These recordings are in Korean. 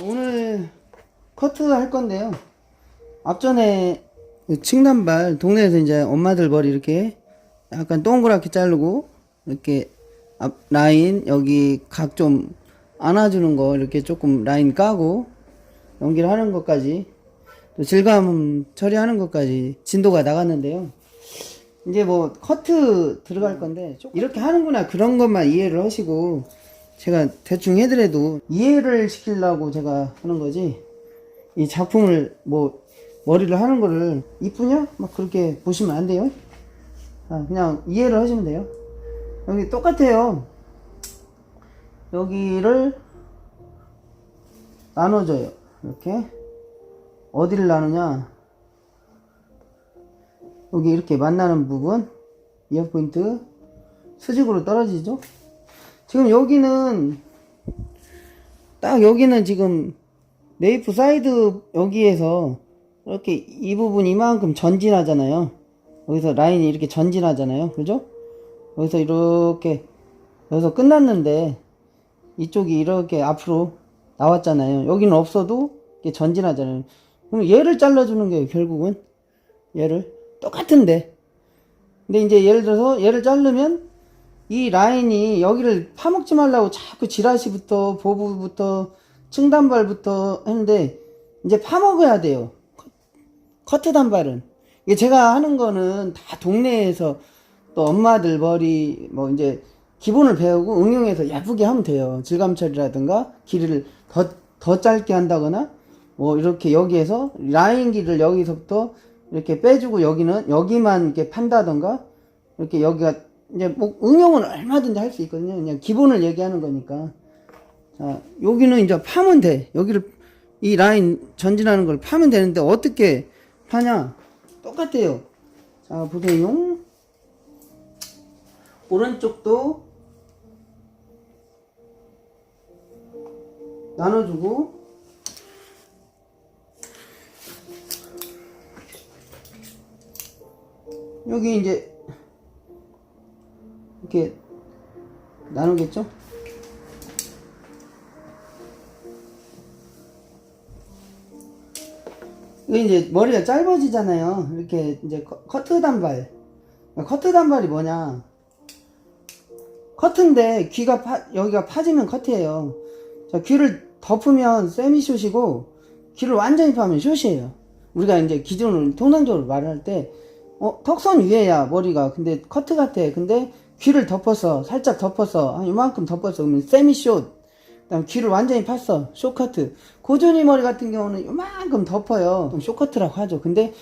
오늘 커트 할 건데요. 앞전에 층단발 동네에서 이제 엄마들 머리 이렇게 약간 동그랗게 자르고 이렇게 앞 라인 여기 각 좀 안아주는 거 이렇게 조금 라인 까고 연기를 하는 것까지 또 질감 처리하는 것까지 진도가 나갔는데요. 이제 뭐 커트 들어갈 건데 이렇게 하는구나 그런 것만 이해를 하시고, 제가 대충 해더라도 이해를 시키려고 제가 하는 거지, 이 작품을 뭐 머리를 하는 거를 이쁘냐 막 그렇게 보시면 안 돼요. 그냥 이해를 하시면 돼요. 여기 똑같아요. 여기를 나눠줘요. 이렇게 어디를 나누냐, 여기 이렇게 만나는 부분 이어 포인트 수직으로 떨어지죠. 지금 여기는 딱 여기는 지금 네이프 사이드 여기에서 이렇게 이 부분 이만큼 전진하잖아요. 여기서 라인이 이렇게 전진하잖아요. 그죠? 여기서 이렇게 여기서 끝났는데 이쪽이 이렇게 앞으로 나왔잖아요. 여기는 없어도 이렇게 전진하잖아요. 그럼 얘를 잘라주는 거예요. 결국은 얘를 똑같은데, 근데 이제 예를 들어서 얘를 자르면 이 라인이 여기를 파먹지 말라고 자꾸 지라시부터 보부부터 층단발부터 했는데 이제 파먹어야 돼요. 커트 단발은. 이게 제가 하는 거는 다 동네에서 또 엄마들 머리 뭐 이제 기본을 배우고 응용해서 예쁘게 하면 돼요. 질감 처리라든가 길이를 더 짧게 한다거나 뭐 이렇게 여기에서 라인 길을 여기서부터 이렇게 빼주고 여기는 여기만 이렇게 판다던가 이렇게 여기가 이제 뭐 응용은 얼마든지 할 수 있거든요. 그냥 기본을 얘기하는 거니까. 자, 여기는 이제 파면 돼. 여기를 이 라인 전진하는 걸 파면 되는데 어떻게 파냐? 똑같아요. 자, 보세요. 오른쪽도 나눠주고 여기 이제 이렇게 나누겠죠? 이게 이제 머리가 짧아지잖아요. 이렇게 이제 커트 단발. 커트 단발이 뭐냐? 커트인데 여기가 파지면 커트예요. 자, 귀를 덮으면 세미숏이고 귀를 완전히 파면 숏이에요. 우리가 이제 기존으로 통상적으로 말할 때 턱선 위에야 머리가 근데 커트 같아. 근데 귀를 덮었어. 살짝 덮었어. 한 이만큼 덮었어. 그러면 세미숏. 그다음 귀를 완전히 팠어. 숏커트. 고준이 머리 같은 경우는 이만큼 덮어요. 숏커트라고 하죠. 근데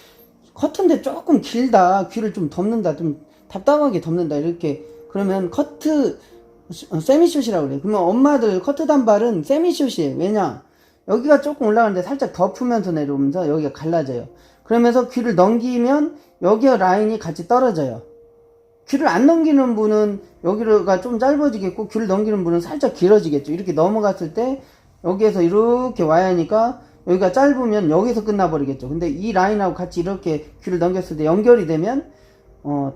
커트인데 조금 길다. 귀를 좀 덮는다. 좀 답답하게 덮는다. 이렇게. 그러면 커트, 세미숏이라고 그래요. 그러면 엄마들 커트 단발은 세미숏이에요. 왜냐? 여기가 조금 올라가는데 살짝 덮으면서 내려오면서 여기가 갈라져요. 그러면서 귀를 넘기면 여기와 라인이 같이 떨어져요. 귀를 안 넘기는 분은 여기가 좀 짧아지겠고, 귀를 넘기는 분은 살짝 길어지겠죠. 이렇게 넘어갔을 때 여기에서 이렇게 와야 하니까 여기가 짧으면 여기서 끝나버리겠죠. 근데 이 라인하고 같이 이렇게 귀를 넘겼을 때 연결이 되면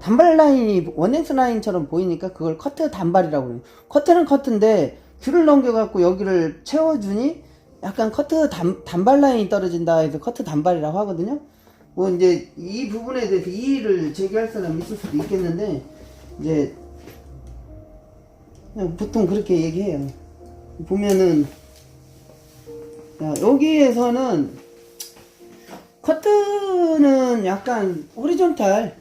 단발 라인이 원넥스 라인처럼 보이니까 그걸 커트 단발이라고 해요. 커트는 커트인데 귀를 넘겨갖고 여기를 채워주니 약간 커트 단발 라인이 떨어진다 해서 커트 단발이라고 하거든요. 뭐 이제 이 부분에 대해서 이의를 제기할 사람이 있을 수도 있겠는데, 이제 그냥 보통 그렇게 얘기해요. 보면은 여기에서는 커트는 약간 호리존탈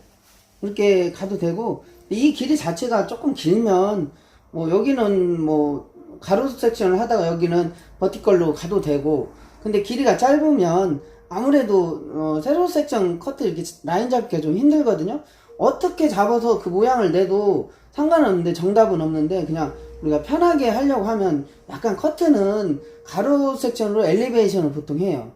이렇게 가도 되고, 이 길이 자체가 조금 길면 뭐 여기는 뭐 가로 섹션을 하다가 여기는 버티컬로 가도 되고, 근데 길이가 짧으면 아무래도 세로 섹션 커트 이렇게 라인 잡기가 좀 힘들거든요. 어떻게 잡아서 그 모양을 내도 상관없는데, 정답은 없는데, 그냥 우리가 편하게 하려고 하면 약간 커트는 가로 섹션으로 엘리베이션을 보통 해요.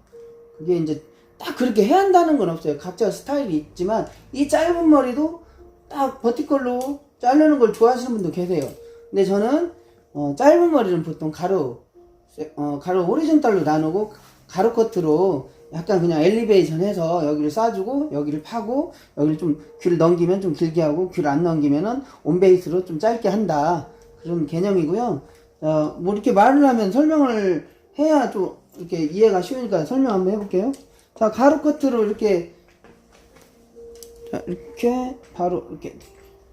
그게 이제 딱 그렇게 해야 한다는 건 없어요. 각자 스타일이 있지만 이 짧은 머리도 딱 버티컬로 자르는 걸 좋아하시는 분도 계세요. 근데 저는 짧은 머리는 보통 가로 호리존탈로 나누고 가로 커트로 약간 그냥 엘리베이션 해서 여기를 쏴주고 여기를 파고 여기를 좀 귀를 넘기면 좀 길게 하고 귀를 안 넘기면은 온베이스로 좀 짧게 한다. 그런 개념이고요. 뭐 이렇게 말을 하면 설명을 해야 좀 이렇게 이해가 쉬우니까 설명 한번 해볼게요. 자, 가로 커트로 이렇게, 자, 이렇게 바로 이렇게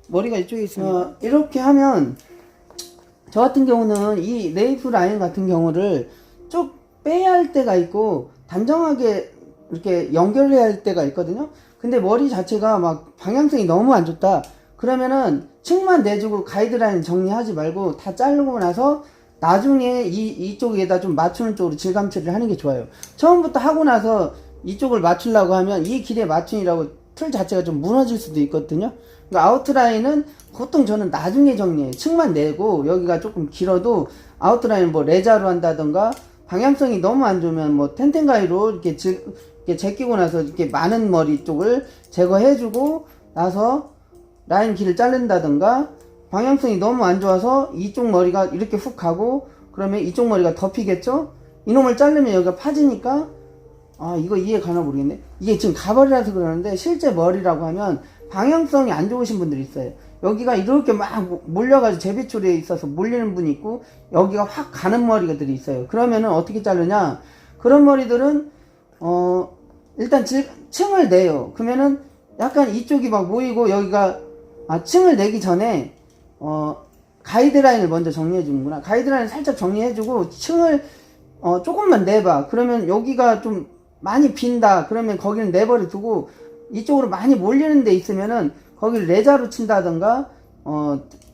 머리가 이쪽에 있습니다. 이렇게 하면 저 같은 경우는 이 레이프 라인 같은 경우를 쭉 빼야 할 때가 있고 단정하게 이렇게 연결해야 할 때가 있거든요. 근데 머리 자체가 막 방향성이 너무 안 좋다. 그러면은 층만 내주고 가이드라인 정리하지 말고 다 자르고 나서 나중에 이쪽에다 좀 맞추는 쪽으로 질감 처리를 하는 게 좋아요. 처음부터 하고 나서 이쪽을 맞추려고 하면 이 길에 맞추니라고 틀 자체가 좀 무너질 수도 있거든요. 그러니까 아웃라인은 보통 저는 나중에 정리해요. 층만 내고 여기가 조금 길어도 아웃라인 뭐 레자로 한다던가 방향성이 너무 안 좋으면 뭐 텐텐가이로 이렇게 제끼고 나서 이렇게 많은 머리 쪽을 제거해주고 나서 라인 길을 자른다던가 방향성이 너무 안 좋아서 이쪽 머리가 이렇게 훅 가고 그러면 이쪽 머리가 덮이겠죠? 이놈을 자르면 여기가 파지니까 아 이거 이해 가나 모르겠네. 이게 지금 가발이라서 그러는데 실제 머리라고 하면 방향성이 안 좋으신 분들이 있어요. 여기가 이렇게 막 몰려가지고 재배출에 있어서 몰리는 분이 있고 여기가 확 가는 머리들이 있어요. 그러면은 어떻게 자르냐? 그런 머리들은 일단 층을 내요. 그러면은 약간 이쪽이 막 모이고 여기가 층을 내기 전에 가이드라인을 먼저 정리해 주는구나. 가이드라인을 살짝 정리해주고 층을 조금만 내봐. 그러면 여기가 좀 많이 빈다. 그러면 거기는 내버려 두고 이쪽으로 많이 몰리는 데 있으면은 거기를 레자로 친다든가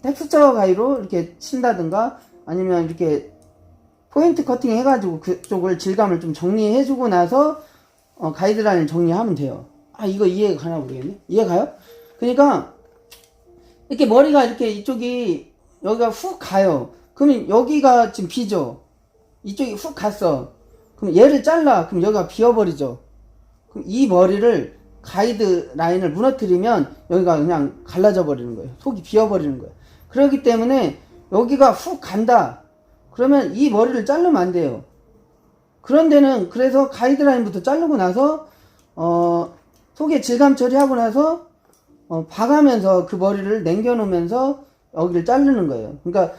텍스처 가위로 이렇게 친다든가 아니면 이렇게 포인트 커팅 해가지고 그쪽을 질감을 좀 정리해주고 나서 가이드라인을 정리하면 돼요. 이거 이해가 가나 모르겠네. 이해 가요? 그러니까 이렇게 머리가 이렇게 이쪽이 여기가 훅 가요. 그러면 여기가 지금 비죠. 이쪽이 훅 갔어. 그럼 얘를 잘라. 그럼 여기가 비어버리죠. 그럼 이 머리를 가이드 라인을 무너뜨리면 여기가 그냥 갈라져 버리는 거예요. 속이 비어버리는 거예요. 그렇기 때문에 여기가 훅 간다. 그러면 이 머리를 자르면 안 돼요. 그런 데는 그래서 가이드 라인부터 자르고 나서 속에 질감 처리하고 나서 봐가면서 그 머리를 남겨놓으면서 여기를 자르는 거예요. 그러니까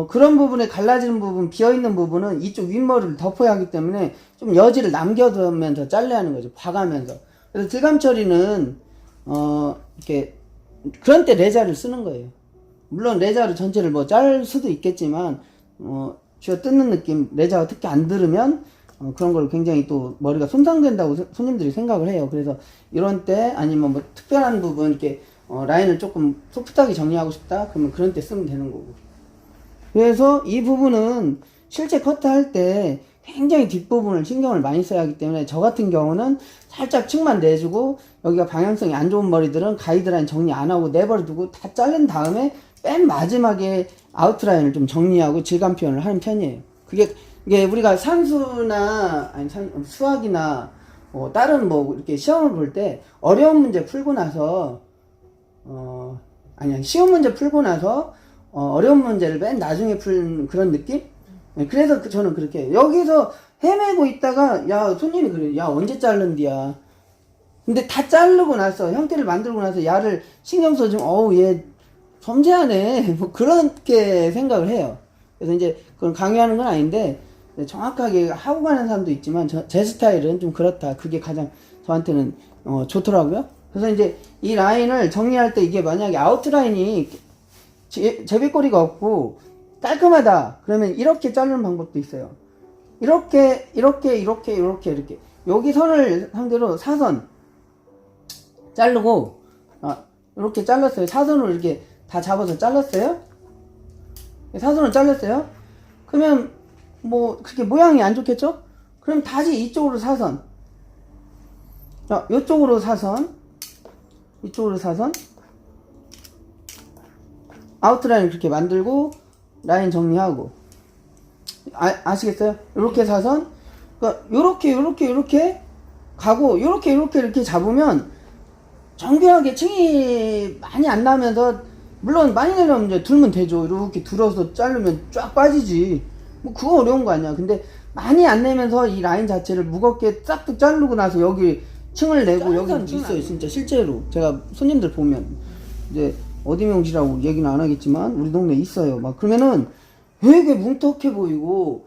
그런 부분에 갈라지는 부분, 비어있는 부분은 이쪽 윗머리를 덮어야 하기 때문에 좀 여지를 남겨두면서 잘라야 하는 거죠. 봐가면서. 그래서 질감 처리는 이렇게 그런 때 레자를 쓰는 거예요. 물론 레자로 전체를 뭐 자를 수도 있겠지만 쥐어 뜯는 느낌, 레자가 특히 안 들으면 그런 걸 굉장히 또 머리가 손상된다고 손님들이 생각을 해요. 그래서 이런 때 아니면 뭐 특별한 부분 이렇게 라인을 조금 소프트하게 정리하고 싶다 그러면 그런 때 쓰면 되는 거고. 그래서 이 부분은 실제 커트할 때 굉장히 뒷부분을 신경을 많이 써야 하기 때문에 저 같은 경우는 살짝 층만 내주고 여기가 방향성이 안 좋은 머리들은 가이드라인 정리 안 하고 내버려 두고 다 자른 다음에 맨 마지막에 아웃라인을 좀 정리하고 질감 표현을 하는 편이에요. 이게 우리가 산수나 아니 수학이나 다른 뭐 이렇게 시험을 볼 때 어려운 문제 풀고 나서 쉬운 문제 풀고 나서 어려운 문제를 맨 나중에 푸는 그런 느낌? 그래서 저는 그렇게 해요. 여기서 헤매고 있다가 야 손님이 그래 야 언제 자른디야. 근데 다 자르고 나서 형태를 만들고 나서 야를 신경 써주면 어우 얘 섬세하네 뭐 그렇게 생각을 해요. 그래서 이제 그건 강요하는 건 아닌데 정확하게 하고 가는 사람도 있지만 제 스타일은 좀 그렇다. 그게 가장 저한테는 좋더라고요. 그래서 이제 이 라인을 정리할 때 이게 만약에 아웃라인이 제비꼬리가 없고 깔끔하다 그러면 이렇게 자르는 방법도 있어요. 이렇게 여기 선을 상대로 사선 자르고 이렇게 잘랐어요. 사선으로 이렇게 다 잡아서 잘랐어요. 사선을 잘랐어요. 그러면 뭐 그렇게 모양이 안 좋겠죠? 그럼 다시 이쪽으로 사선. 자, 이쪽으로 사선. 이쪽으로 사선. 아웃라인 그렇게 만들고 라인 정리하고. 아시겠어요? 요렇게 사선. 그러니까 요렇게 가고 요렇게 잡으면 정교하게 층이 많이 안 나면서 물론 많이 내려면 이제 둘면 되죠. 이렇게 들어서 자르면 쫙 빠지지. 뭐 그거 어려운 거 아니야. 근데 많이 안 내면서 이 라인 자체를 무겁게 싹둑 자르고 나서 여기 층을 내고 여기 있어요. 진짜 실제로 제가 손님들 보면 이제 어디 미용실이라고 얘기는 안 하겠지만 우리 동네에 있어요. 막 그러면은 되게 뭉툭해 보이고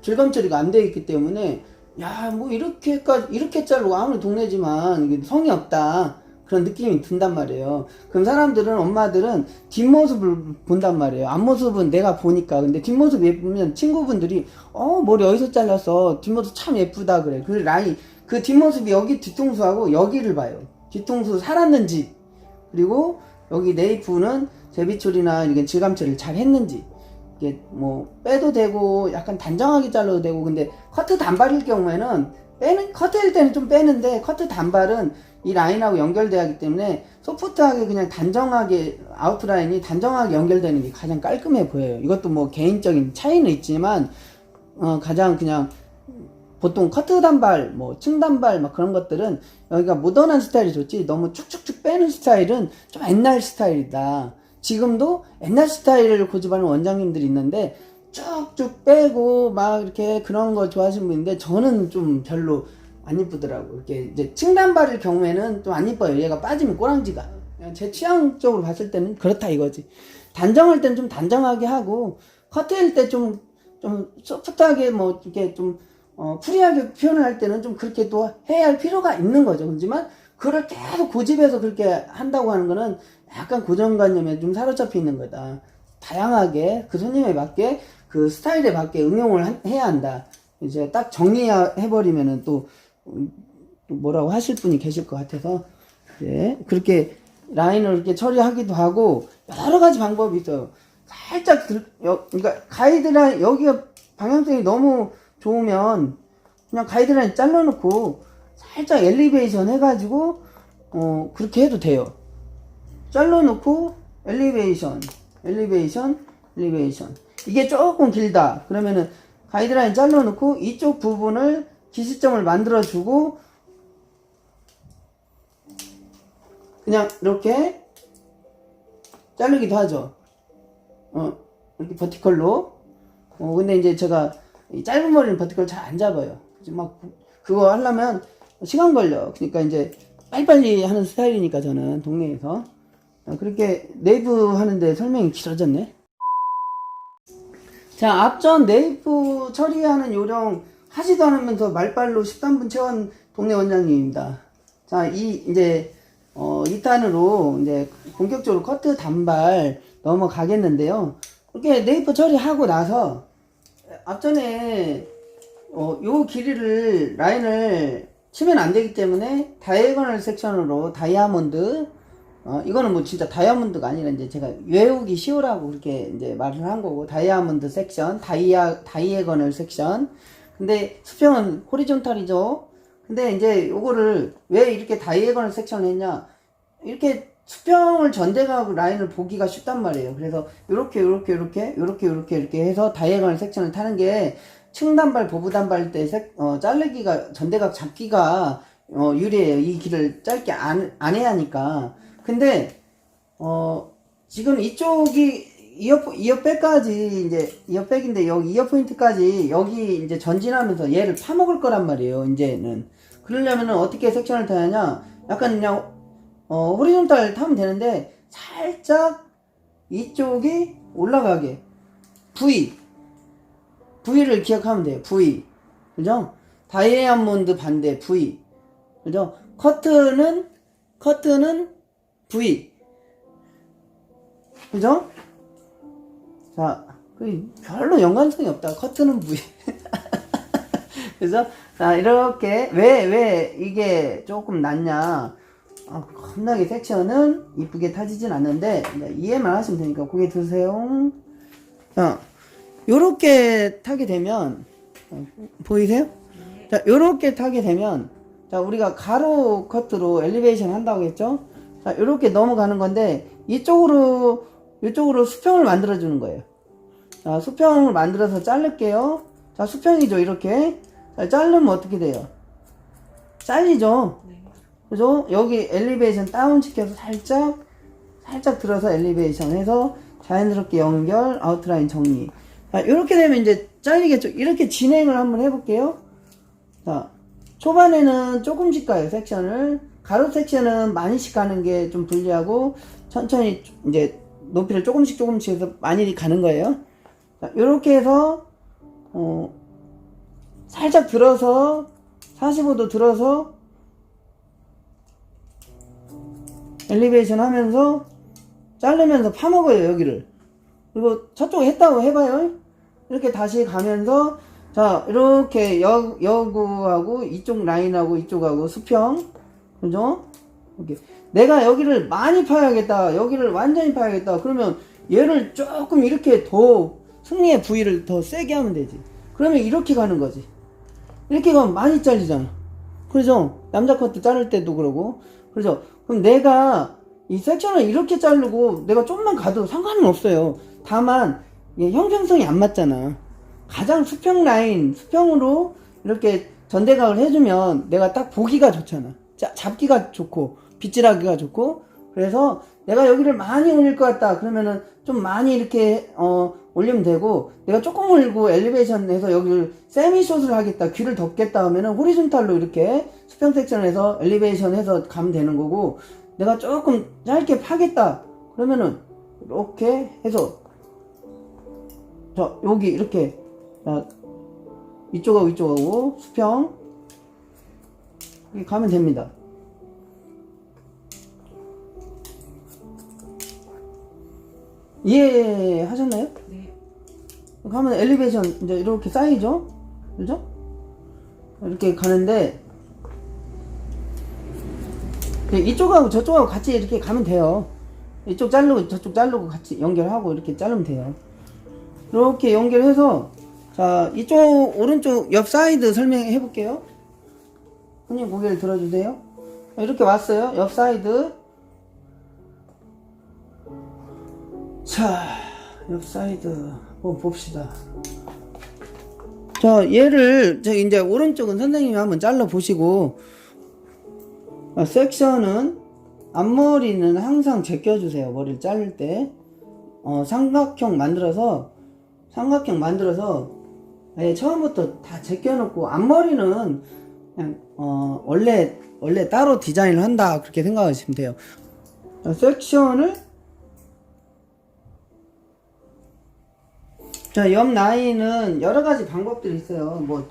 질감 처리가 안 되어 있기 때문에 야 뭐 이렇게 자르고 아무리 동네지만 이게 성의 없다 그런 느낌이 든단 말이에요. 그럼 사람들은 엄마들은 뒷모습을 본단 말이에요. 앞모습은 내가 보니까. 근데 뒷모습 예쁘면 친구분들이 머리 어디서 잘랐어, 뒷모습 참 예쁘다 그래. 그 라인 그 뒷모습이 여기 뒤통수하고 여기를 봐요. 뒤통수 살았는지, 그리고 여기 네이프는 제비처리나 이게 질감 처리를 잘 했는지, 이게 뭐 빼도 되고 약간 단정하게 잘라도 되고. 근데 커트 단발일 경우에는 커트일 때는 좀 빼는데, 커트 단발은 이 라인하고 연결돼야 하기 때문에 소프트하게 그냥 단정하게 아웃라인이 단정하게 연결되는 게 가장 깔끔해 보여요. 이것도 뭐 개인적인 차이는 있지만 가장 그냥 보통 커트 단발, 뭐 층 단발 막 그런 것들은 여기가 모던한 스타일이 좋지, 너무 쭉쭉쭉 빼는 스타일은 좀 옛날 스타일이다. 지금도 옛날 스타일을 고집하는 원장님들이 있는데 쭉쭉 빼고 막 이렇게 그런 거 좋아하시는 분인데 저는 좀 별로 안 이쁘더라고. 이렇게 이제 층 단발일 경우에는 좀 안 이뻐요. 얘가 빠지면 꼬랑지가. 제 취향적으로 봤을 때는 그렇다 이거지. 단정할 때는 좀 단정하게 하고, 커트일 때 좀 소프트하게 뭐 이렇게 좀 프리하게 표현을 할 때는 좀 그렇게 또 해야 할 필요가 있는 거죠. 하지만 그걸 계속 고집해서 그렇게 한다고 하는 거는 약간 고정관념에 좀 사로잡혀 있는 거다. 다양하게 그 손님에 맞게 그 스타일에 맞게 응용을 해야 한다. 이제 딱 정리해버리면은 또 뭐라고 하실 분이 계실 것 같아서 이제 그렇게 라인을 이렇게 처리하기도 하고 여러 가지 방법이 있어요. 살짝 그러니까 가이드라인 여기가 방향성이 너무 좋으면 그냥 가이드라인 잘라놓고 살짝 엘리베이션 해가지고 그렇게 해도 돼요. 잘라놓고 엘리베이션 이게 조금 길다 그러면은 가이드라인 잘라놓고 이쪽 부분을 기시점을 만들어주고 그냥 이렇게 자르기도 하죠. 이렇게 버티컬로. 근데 이제 제가 이 짧은 머리는 버티컬 잘 안 잡아요. 막 그거 하려면 시간 걸려. 그러니까 이제 빨리빨리 하는 스타일이니까 저는 동네에서 그렇게 네이프 하는데 설명이 길어졌네. 자, 앞전 네이프 처리하는 요령 하지도 않으면서 말빨로 13분 채운 동네 원장님입니다. 자, 이제 2탄으로 이제 본격적으로 커트 단발 넘어가겠는데요. 이렇게 네이프 처리하고 나서 앞전에 요 길이를 라인을 치면 안 되기 때문에 다이애고널 섹션으로 다이아몬드, 이거는 뭐 진짜 다이아몬드가 아니라 이제 제가 외우기 쉬우라고 그렇게 이제 말을 한 거고, 다이아몬드 섹션, 다이애고널 섹션. 근데 수평은 호리존탈이죠. 근데 이제 요거를 왜 이렇게 다이애고널 섹션을 했냐, 이렇게 수평을 전대각 라인을 보기가 쉽단 말이에요. 그래서 요렇게 해서 다이애고널 섹션을 타는 게 층단발, 보부단발 때 자르기가, 전대각 잡기가 유리해요. 이 길을 짧게 안 해야 하니까. 근데 지금 이쪽이 이어백까지 이제 이어백인데 여기 이어 포인트까지 여기 이제 전진하면서 얘를 파먹을 거란 말이에요. 이제는 그러려면은 어떻게 섹션을 타느냐, 약간 그냥 호리존탈 타면 되는데 살짝 이쪽이 올라가게 V를 기억하면 돼요. V, 그죠? 다이아몬드 반대 V, 그죠? 커트는 V, 그죠? 자, 별로 연관성이 없다. 커트는 V. 그래서 자, 이렇게 왜 이게 조금 낫냐, 겁나게 섹션은 이쁘게 타지진 않는데 이해만 하시면 되니까 고개 드세요. 자, 요렇게 타게 되면 보이세요? 자, 요렇게 타게 되면, 자, 우리가 가로 커트로 엘리베이션 한다고 했죠? 자, 요렇게 넘어가는 건데 이쪽으로 수평을 만들어 주는 거예요. 자, 수평을 만들어서 자를게요. 자, 수평이죠. 이렇게. 자, 자르면 어떻게 돼요? 잘리죠? 그죠? 여기 엘리베이션 다운 시켜서 살짝 들어서 엘리베이션 해서 자연스럽게 연결, 아웃라인 정리. 자, 이렇게 되면 이제 잘리겠죠? 이렇게 진행을 한번 해볼게요. 자, 초반에는 조금씩 가요, 섹션을. 가로 섹션은 많이씩 가는 게 좀 불리하고, 천천히 이제 높이를 조금씩 해서 많이 가는 거예요. 자, 이렇게 해서 살짝 들어서 45도 들어서 엘리베이션 하면서 자르면서 파먹어요 여기를. 그리고 저쪽에 했다고 해봐요. 이렇게 다시 가면서 자 이렇게 여구하고 이쪽 라인하고 이쪽하고 수평, 그죠? 이렇게 내가 여기를 많이 파야겠다, 여기를 완전히 파야겠다 그러면 얘를 조금 이렇게 더 승리의 부위를 더 세게 하면 되지. 그러면 이렇게 가는 거지. 이렇게 가면 많이 잘리잖아. 그죠? 남자 커트 자를 때도 그러고. 그죠? 그럼 내가 이 섹션을 이렇게 자르고 내가 좀만 가도 상관은 없어요. 다만 형평성이 안 맞잖아. 가장 수평 라인, 수평으로 이렇게 전대각을 해주면 내가 딱 보기가 좋잖아. 잡기가 좋고 빗질하기가 좋고. 그래서 내가 여기를 많이 올릴 것 같다 그러면은 좀 많이 이렇게 올리면 되고, 내가 조금 올리고 엘리베이션 해서 여기를 세미숏을 하겠다, 귀를 덮겠다 하면은 호리존탈로 이렇게 수평 섹션을 해서 엘리베이션 해서 가면 되는 거고, 내가 조금 짧게 파겠다 그러면은 이렇게 해서 자 여기 이렇게 이쪽하고 이쪽하고 수평 이렇게 가면 됩니다. 이해하셨나요? 네. 가면 엘리베이션 이제 이렇게 쌓이죠? 그죠? 이렇게 가는데 이쪽하고 저쪽하고 같이 이렇게 가면 돼요. 이쪽 자르고 저쪽 자르고 같이 연결하고 이렇게 자르면 돼요. 이렇게 연결해서 자 이쪽 오른쪽 옆 사이드 설명해 볼게요. 손님 고개를 들어주세요. 이렇게 왔어요. 옆 사이드. 자, 옆 사이드 한번 봅시다. 자, 얘를 이제 오른쪽은 선생님이 한번 잘라 보시고, 섹션은 앞머리는 항상 제껴주세요. 머리를 자를 때 삼각형 만들어서 아예 처음부터 다 제껴놓고, 앞머리는 그냥 원래 따로 디자인을 한다 그렇게 생각하시면 돼요. 섹션을 자, 옆 라인은 여러 가지 방법들이 있어요.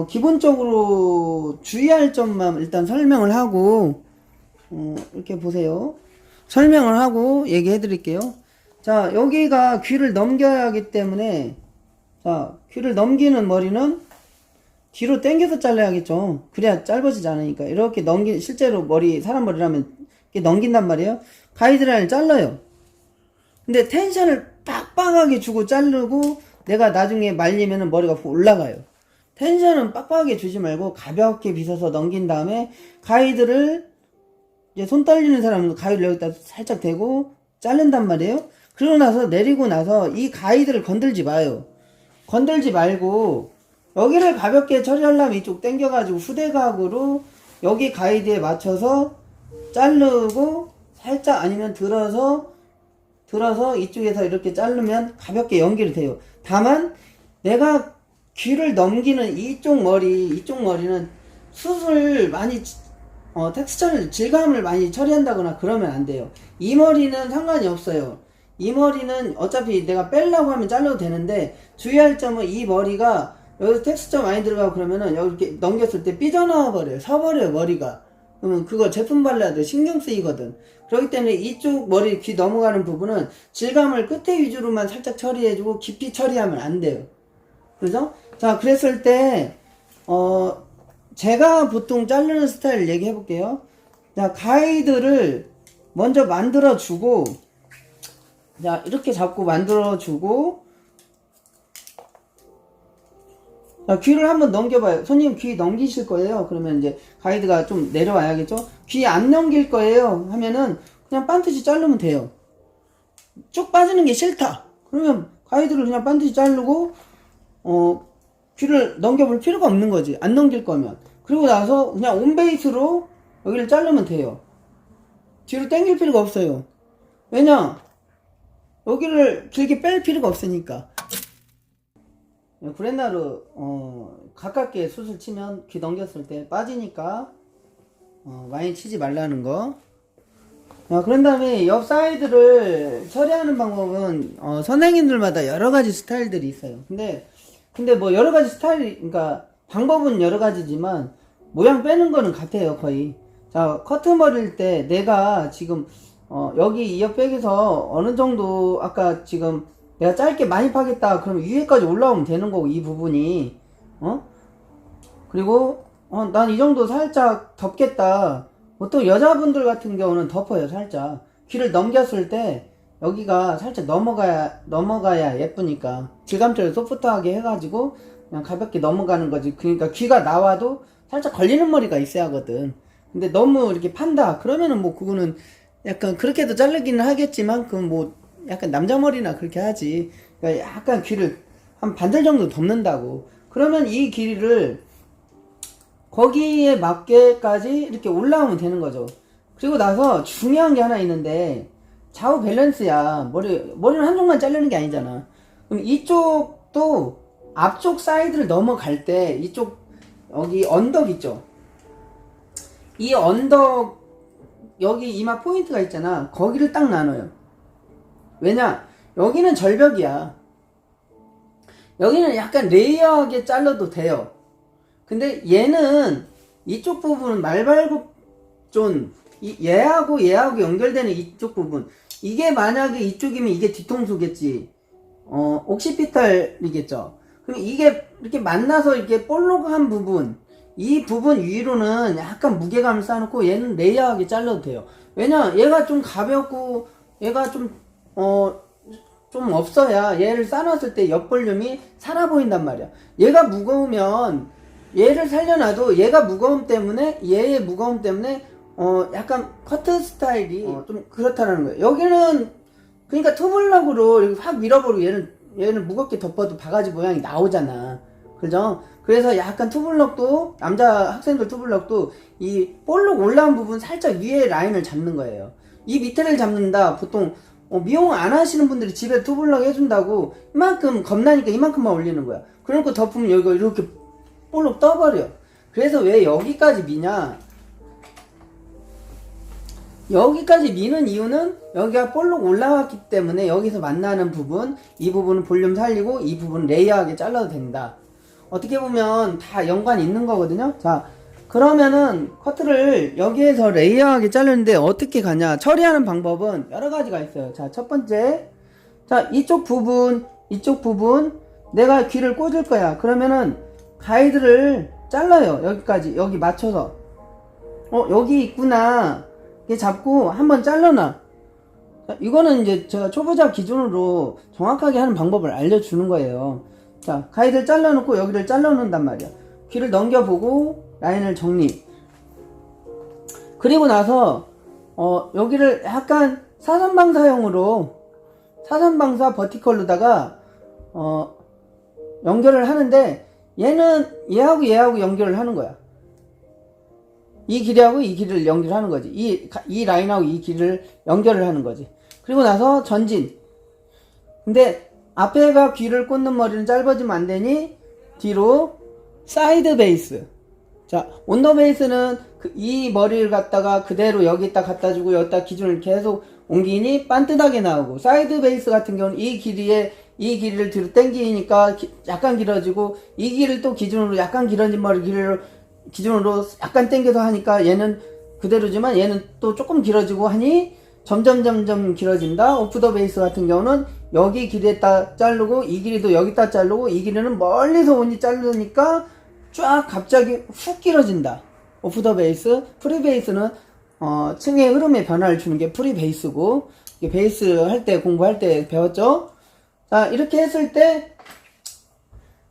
기본적으로 주의할 점만 일단 설명을 하고, 이렇게 보세요. 설명을 하고 얘기해 드릴게요. 자, 여기가 귀를 넘겨야 하기 때문에, 자, 귀를 넘기는 머리는 뒤로 당겨서 잘라야겠죠. 그래야 짧아지지 않으니까. 이렇게 실제로 사람 머리라면 이렇게 넘긴단 말이에요. 가이드라인을 잘라요. 근데 텐션을 빡빡하게 주고 자르고 내가 나중에 말리면 머리가 올라가요. 텐션은 빡빡하게 주지 말고 가볍게 빗어서 넘긴 다음에 가이드를 이제 손 떨리는 사람은 가이드를 여기다 살짝 대고 자른단 말이에요. 그러고 나서 내리고 나서 이 가이드를 건들지 마요. 건들지 말고 여기를 가볍게 처리하려면 이쪽 당겨가지고 후대각으로 여기 가이드에 맞춰서 자르고 살짝 아니면 들어서 이쪽에서 이렇게 자르면 가볍게 연결이 돼요. 다만 내가 귀를 넘기는 이쪽 머리는 숱을 많이 텍스처를 질감을 많이 처리한다거나 그러면 안 돼요. 이 머리는 상관이 없어요. 이 머리는 어차피 내가 빼려고 하면 잘라도 되는데, 주의할 점은 이 머리가 여기서 텍스처 많이 들어가고 그러면은 여기 이렇게 넘겼을 때 삐져나와 버려요. 서버려요 머리가. 그러면 그거 제품 발라야 돼. 신경 쓰이거든. 그렇기 때문에 이쪽 머리 귀 넘어가는 부분은 질감을 끝에 위주로만 살짝 처리해주고 깊이 처리하면 안 돼요. 그죠? 자, 그랬을 때 제가 보통 자르는 스타일 얘기해 볼게요. 자, 가이드를 먼저 만들어 주고, 자 이렇게 잡고 만들어 주고, 자, 귀를 한번 넘겨봐요. 손님 귀 넘기실 거예요. 그러면 이제 가이드가 좀 내려와야겠죠? 귀 안 넘길 거예요 하면은 그냥 반드시 자르면 돼요. 쭉 빠지는 게 싫다 그러면 가이드를 그냥 반드시 자르고 귀를 넘겨볼 필요가 없는 거지, 안 넘길 거면. 그리고 나서 그냥 온베이스로 여기를 자르면 돼요. 뒤로 당길 필요가 없어요. 왜냐? 여기를 길게 뺄 필요가 없으니까. 브랜나루 가깝게 숱을 치면 귀 넘겼을 때 빠지니까 많이 치지 말라는 거. 그런 다음에 옆 사이드를 처리하는 방법은 선생님들마다 여러 가지 스타일들이 있어요. 근데 뭐 여러 가지 스타일이, 그러니까 방법은 여러 가지지만 모양 빼는 거는 같아요, 거의. 자, 커트머리일 때 내가 지금 여기 이 옆백에서 어느 정도 아까 지금 내가 짧게 많이 파겠다 그러면 위에까지 올라오면 되는 거고, 이 부분이 그리고 난 이 정도 살짝 덮겠다. 보통 여자분들 같은 경우는 덮어요. 살짝 귀를 넘겼을 때 여기가 살짝 넘어가야 예쁘니까 질감처럼 소프트하게 해가지고 그냥 가볍게 넘어가는 거지. 그러니까 귀가 나와도 살짝 걸리는 머리가 있어야 하거든. 근데 너무 이렇게 판다 그러면은 뭐 그거는 약간 그렇게도 자르기는 하겠지만 그건 뭐 약간 남자 머리나 그렇게 하지. 그러니까 약간 귀를 한 반절 정도 덮는다고. 그러면 이 길이를 거기에 맞게까지 이렇게 올라오면 되는 거죠. 그리고 나서 중요한 게 하나 있는데 좌우 밸런스야. 머리는 한쪽만 자르는 게 아니잖아. 그럼 이쪽도 앞쪽 사이드를 넘어갈 때 이쪽 여기 언덕 있죠. 이 언덕 여기 이마 포인트가 있잖아. 거기를 딱 나눠요. 왜냐? 여기는 절벽이야. 여기는 약간 레이어하게 잘라도 돼요. 근데 얘는 이쪽 부분은 말발굽존 얘하고 연결되는 이쪽 부분, 이게 만약에 이쪽이면 이게 뒤통수겠지. 옥시피탈이겠죠. 그럼 이게 이렇게 만나서 이렇게 볼록한 부분, 이 부분 위로는 약간 무게감을 쌓아놓고 얘는 레이어하게 잘라도 돼요. 왜냐? 얘가 좀 가볍고 얘가 좀 없어야 얘를 쌓아놨을 때 옆볼륨이 살아 보인단 말이야. 얘가 무거우면 얘를 살려놔도 얘가 무거움 때문에 얘의 무거움 때문에 약간 커트 스타일이 좀 그렇다라는 거예요. 여기는 그러니까 투블럭으로 이렇게 확 밀어버리고 얘는 무겁게 덮어도 바가지 모양이 나오잖아. 그죠? 그래서 약간 투블럭도 남자 학생들 투블럭도 이 볼록 올라온 부분 살짝 위에 라인을 잡는 거예요. 이 밑에를 잡는다. 보통 미용 안 하시는 분들이 집에 투블럭 해준다고 이만큼 겁나니까 이만큼만 올리는 거야. 그러고 덮으면 여기가 이렇게 볼록 떠버려. 그래서 왜 여기까지 미냐? 여기까지 미는 이유는 여기가 볼록 올라왔기 때문에 여기서 만나는 부분, 이 부분은 볼륨 살리고 이 부분은 레이어하게 잘라도 된다. 어떻게 보면 다 연관이 있는 거거든요. 자, 그러면은 커트를 여기에서 레이어하게 자르는데 어떻게 가냐? 처리하는 방법은 여러 가지가 있어요. 자, 첫 번째, 자, 이쪽 부분 내가 귀를 꽂을 거야. 그러면은 가이드를 잘라요. 여기까지, 여기 맞춰서. 여기 있구나. 이렇게 잡고 한번 잘라놔. 자, 이거는 이제 제가 초보자 기준으로 정확하게 하는 방법을 알려주는 거예요. 자, 가이드를 잘라놓고 여기를 잘라놓는단 말이야. 귀를 넘겨보고 라인을 정리. 그리고 나서 여기를 약간 사선방사형으로 사선방사 버티컬로다가 연결을 하는데 얘는 얘하고 연결을 하는 거야. 이 길이하고 이 길이를 연결하는 거지. 이 라인하고 이 길이를 연결을 하는 거지. 그리고 나서 전진. 근데 앞에가 귀를 꽂는 머리는 짧아지면 안 되니 뒤로 사이드 베이스. 자, 온더 베이스는 이 머리를 갖다가 그대로 여기다 갖다 주고 여기다 기준을 계속 옮기니 반듯하게 나오고, 사이드 베이스 같은 경우는 이 길이를 뒤로 당기니까 약간 길어지고, 이 길을 또 기준으로 약간 길어진 머리 길을 기준으로 약간 당겨서 하니까 얘는 그대로지만 얘는 또 조금 길어지고 하니 점점 길어진다. 오프 더 베이스 같은 경우는 여기 길이에다 자르고 이 길이도 여기다 자르고 이 길이는 멀리서 오니 자르니까 쫙 갑자기 훅 길어진다. 오프 더 베이스. 프리 베이스는 층의 흐름에 변화를 주는 게 프리 베이스고, 베이스 할 때 공부할 때 배웠죠. 자, 이렇게 했을 때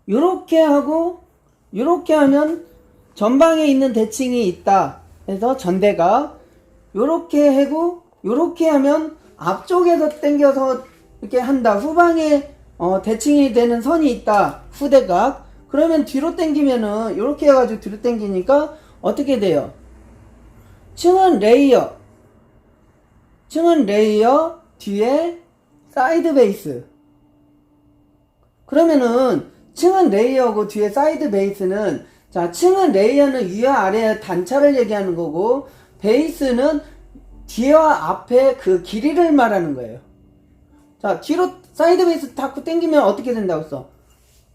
요렇게 하고 요렇게 하면 전방에 있는 대칭이 있다 해서 전대가, 요렇게 하고 요렇게 하면 앞쪽에서 당겨서 이렇게 한다. 후방에 대칭이 되는 선이 있다. 후대각. 그러면 뒤로 당기면은 요렇게 해가지고 뒤로 당기니까 어떻게 돼요? 층은 레이어 뒤에 사이드 베이스. 그러면은 층은 레이어고 뒤에 사이드 베이스는, 자, 층은 레이어는 위와 아래 단차를 얘기하는 거고, 베이스는 뒤와 앞에 그 길이를 말하는 거예요. 자, 뒤로 사이드 베이스 자꾸 당기면 어떻게 된다고 했어?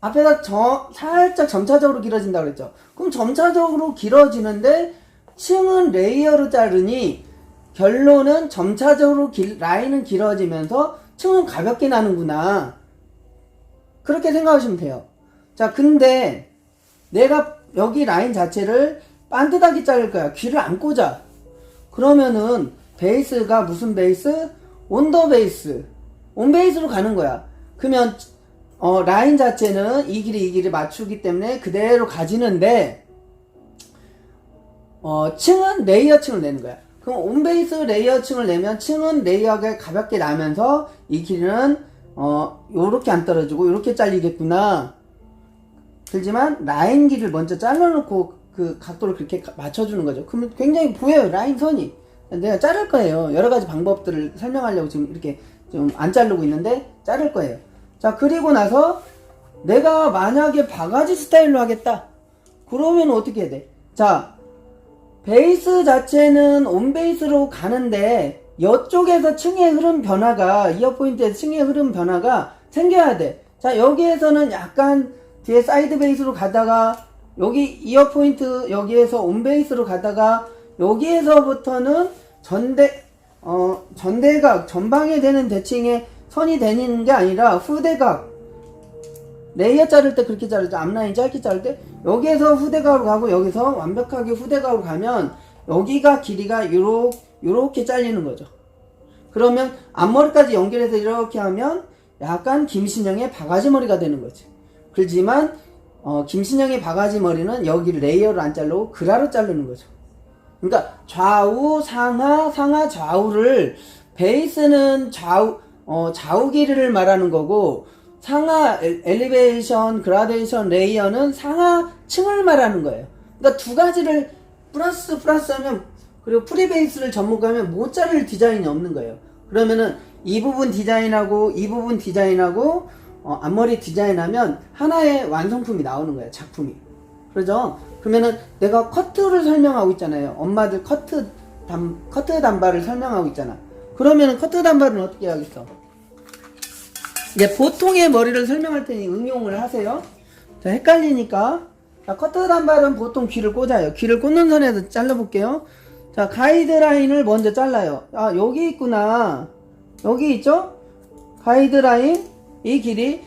앞에가 살짝 점차적으로 길어진다고 그랬죠. 그럼 점차적으로 길어지는데 층은 레이어로 자르니 결론은 점차적으로 라인은 길어지면서 층은 가볍게 나는구나. 그렇게 생각하시면 돼요. 자, 근데 내가 여기 라인 자체를 반듯하게 자를 거야. 귀를 안 꽂아. 그러면은 베이스가 무슨 베이스? 온더 베이스. 온 베이스로 가는 거야. 그러면 라인 자체는 이 길이 맞추기 때문에 그대로 가지는데 층은 레이어 층을 내는 거야. 그럼 온 베이스 레이어 층을 내면 층은 레이어가 가볍게 나면서 이 길이는 요렇게 안 떨어지고 요렇게 잘리겠구나. 그렇지만 라인 길을 먼저 잘라놓고 그 각도를 그렇게 맞춰주는 거죠. 그러면 굉장히 보여요, 라인 선이. 내가 자를 거예요. 여러 가지 방법들을 설명하려고 지금 이렇게 좀 안 자르고 있는데 자를 거예요. 자, 그리고 나서 내가 만약에 바가지 스타일로 하겠다. 그러면 어떻게 해야 돼? 자, 베이스 자체는 온 베이스로 가는데 이쪽에서 층의 흐름 변화가, 이어 포인트에서 층의 흐름 변화가 생겨야 돼. 자, 여기에서는 약간 뒤에 사이드 베이스로 가다가 여기 이어 포인트 여기에서 온 베이스로 가다가 여기에서부터는 전대각 전방에 되는 대칭의 선이 되는 게 아니라 후대각, 레이어 자를 때 그렇게 자르죠. 앞라인 짧게 자를 때 여기에서 후대각으로 가고 여기서 완벽하게 후대각으로 가면 여기가 길이가 요렇게 잘리는 거죠. 그러면 앞머리까지 연결해서 이렇게 하면 약간 김신영의 바가지 머리가 되는 거지. 그렇지만 김신영의 바가지 머리는 여기 레이어를 안 자르고 그라로 자르는 거죠. 그러니까 좌우 상하 좌우를, 베이스는 좌우 길이를 말하는 거고 상하 엘리베이션 그라데이션 레이어는 상하층을 말하는 거예요. 그러니까 두 가지를 플러스 하면, 그리고 프리베이스를 접목하면 못 자를 디자인이 없는 거예요. 그러면은 이 부분 디자인하고 이 부분 디자인하고 앞머리 디자인하면 하나의 완성품이 나오는 거예요, 작품이. 그러죠? 그러면은 내가 커트를 설명하고 있잖아요. 엄마들 커트 단발을 설명하고 있잖아. 그러면은 커트 단발은 어떻게 하겠어? 이제 보통의 머리를 설명할 테니 응용을 하세요. 자, 헷갈리니까. 자, 커트 단발은 보통 귀를 꽂아요. 귀를 꽂는 선에서 잘라볼게요. 자, 가이드라인을 먼저 잘라요. 아, 여기 있구나. 여기 있죠? 가이드라인, 이 길이.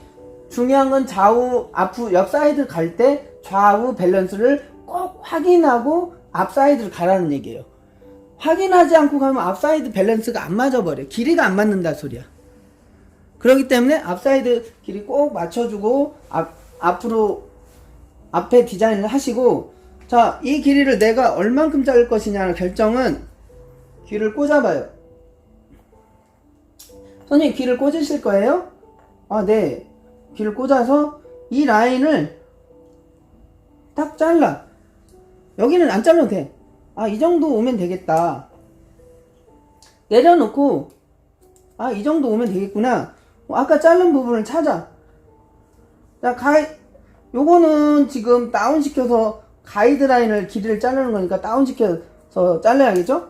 중요한 건 좌우, 옆 사이드 갈 때 좌우 밸런스를 꼭 확인하고 앞 사이드를 가라는 얘기예요. 확인하지 않고 가면 앞 사이드 밸런스가 안 맞아버려. 길이가 안 맞는다 소리야. 그렇기 때문에 앞 사이드 길이 꼭 맞춰주고 앞으로 앞에 디자인을 하시고, 자, 이 길이를 내가 얼만큼 자를 것이냐는 결정은 귀를 꽂아봐요. 선생님, 귀를 꽂으실 거예요? 아, 네. 귀를 꽂아서 이 라인을 딱 잘라. 여기는 안 잘라도 돼. 아, 이 정도 오면 되겠다. 내려놓고, 아, 이 정도 오면 되겠구나. 아까 자른 부분을 찾아. 자, 요거는 지금 다운시켜서 가이드라인을 길이를 자르는 거니까 다운시켜서 잘라야겠죠?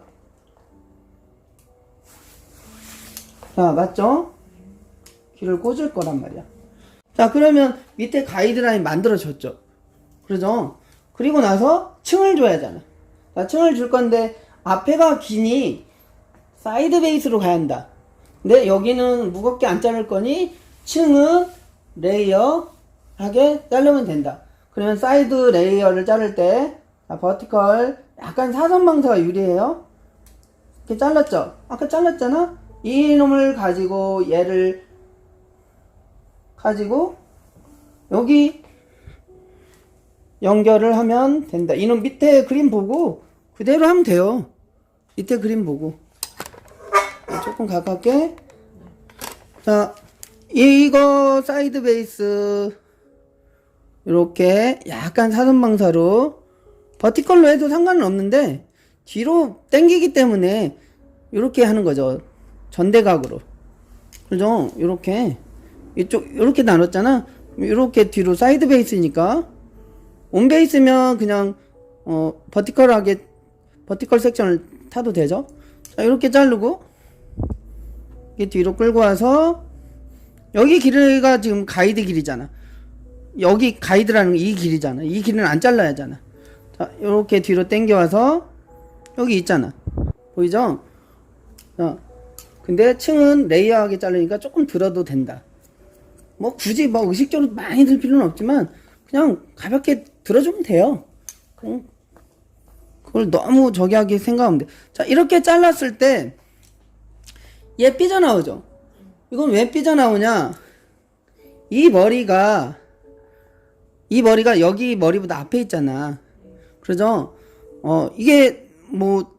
자, 맞죠? 귀를 꽂을 거란 말이야. 자, 그러면 밑에 가이드라인 만들어졌죠? 그러죠? 그리고 나서 층을 줘야 하잖아. 자, 층을 줄 건데 앞에가 기니 사이드 베이스로 가야 한다. 근데 여기는 무겁게 안 자를 거니 층은 레이어 하게 자르면 된다. 그러면 사이드 레이어를 자를 때, 자, 버티컬 약간 사선방사가 유리해요. 이렇게 잘랐죠? 아까 잘랐잖아? 이놈을 가지고 얘를 가지고 여기 연결을 하면 된다. 이놈 밑에 그림 보고 그대로 하면 돼요. 밑에 그림 보고. 조금 가깝게. 자, 이거 사이드 베이스 이렇게 약간 사선방사로 버티컬로 해도 상관은 없는데 뒤로 당기기 때문에 이렇게 하는 거죠. 전대각으로. 그죠? 이렇게 이쪽 이렇게 나눴잖아. 이렇게 뒤로 사이드 베이스니까 온 베이스면 그냥 버티컬하게 버티컬 섹션을 타도 되죠. 자, 이렇게 자르고 이게 뒤로 끌고 와서 여기 길이가 지금 가이드 길이잖아. 여기 가이드라는 게 이 길이잖아. 이 길이는 안 잘라야 하잖아. 자, 이렇게 뒤로 당겨와서 여기 있잖아. 보이죠? 근데 층은 레이어하게 자르니까 조금 들어도 된다. 뭐 굳이 뭐 의식적으로 많이 들 필요는 없지만 그냥 가볍게 들어주면 돼요. 그걸 너무 저기 하게 생각하면 돼. 자, 이렇게 잘랐을 때 얘 삐져나오죠? 이건 왜 삐져나오냐? 이 머리가 여기 머리보다 앞에 있잖아. 그죠? 이게 뭐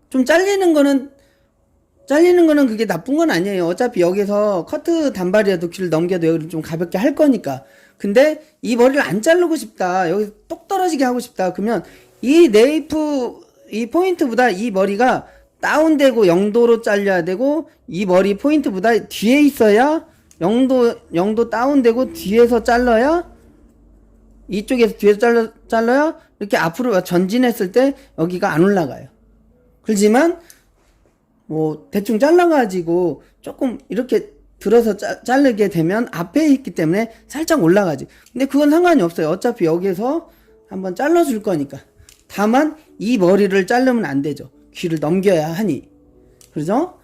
좀 잘리는 거는 그게 나쁜 건 아니에요. 어차피 여기서 커트 단발이라도 귀를 넘겨도 여기를 좀 가볍게 할 거니까. 근데 이 머리를 안 자르고 싶다. 여기 똑 떨어지게 하고 싶다. 그러면 이 네이프 이 포인트보다 이 머리가 다운되고 0도로 잘려야 되고, 이 머리 포인트보다 뒤에 있어야 0도 다운되고 뒤에서 잘라야, 이쪽에서 뒤에서 잘라야 이렇게 앞으로 전진했을 때 여기가 안 올라가요. 그렇지만 뭐 대충 잘라가지고 조금 이렇게 들어서 자르게 되면 앞에 있기 때문에 살짝 올라가지. 근데 그건 상관이 없어요. 어차피 여기서 한번 잘라줄 거니까. 다만 이 머리를 자르면 안 되죠. 귀를 넘겨야 하니. 그죠?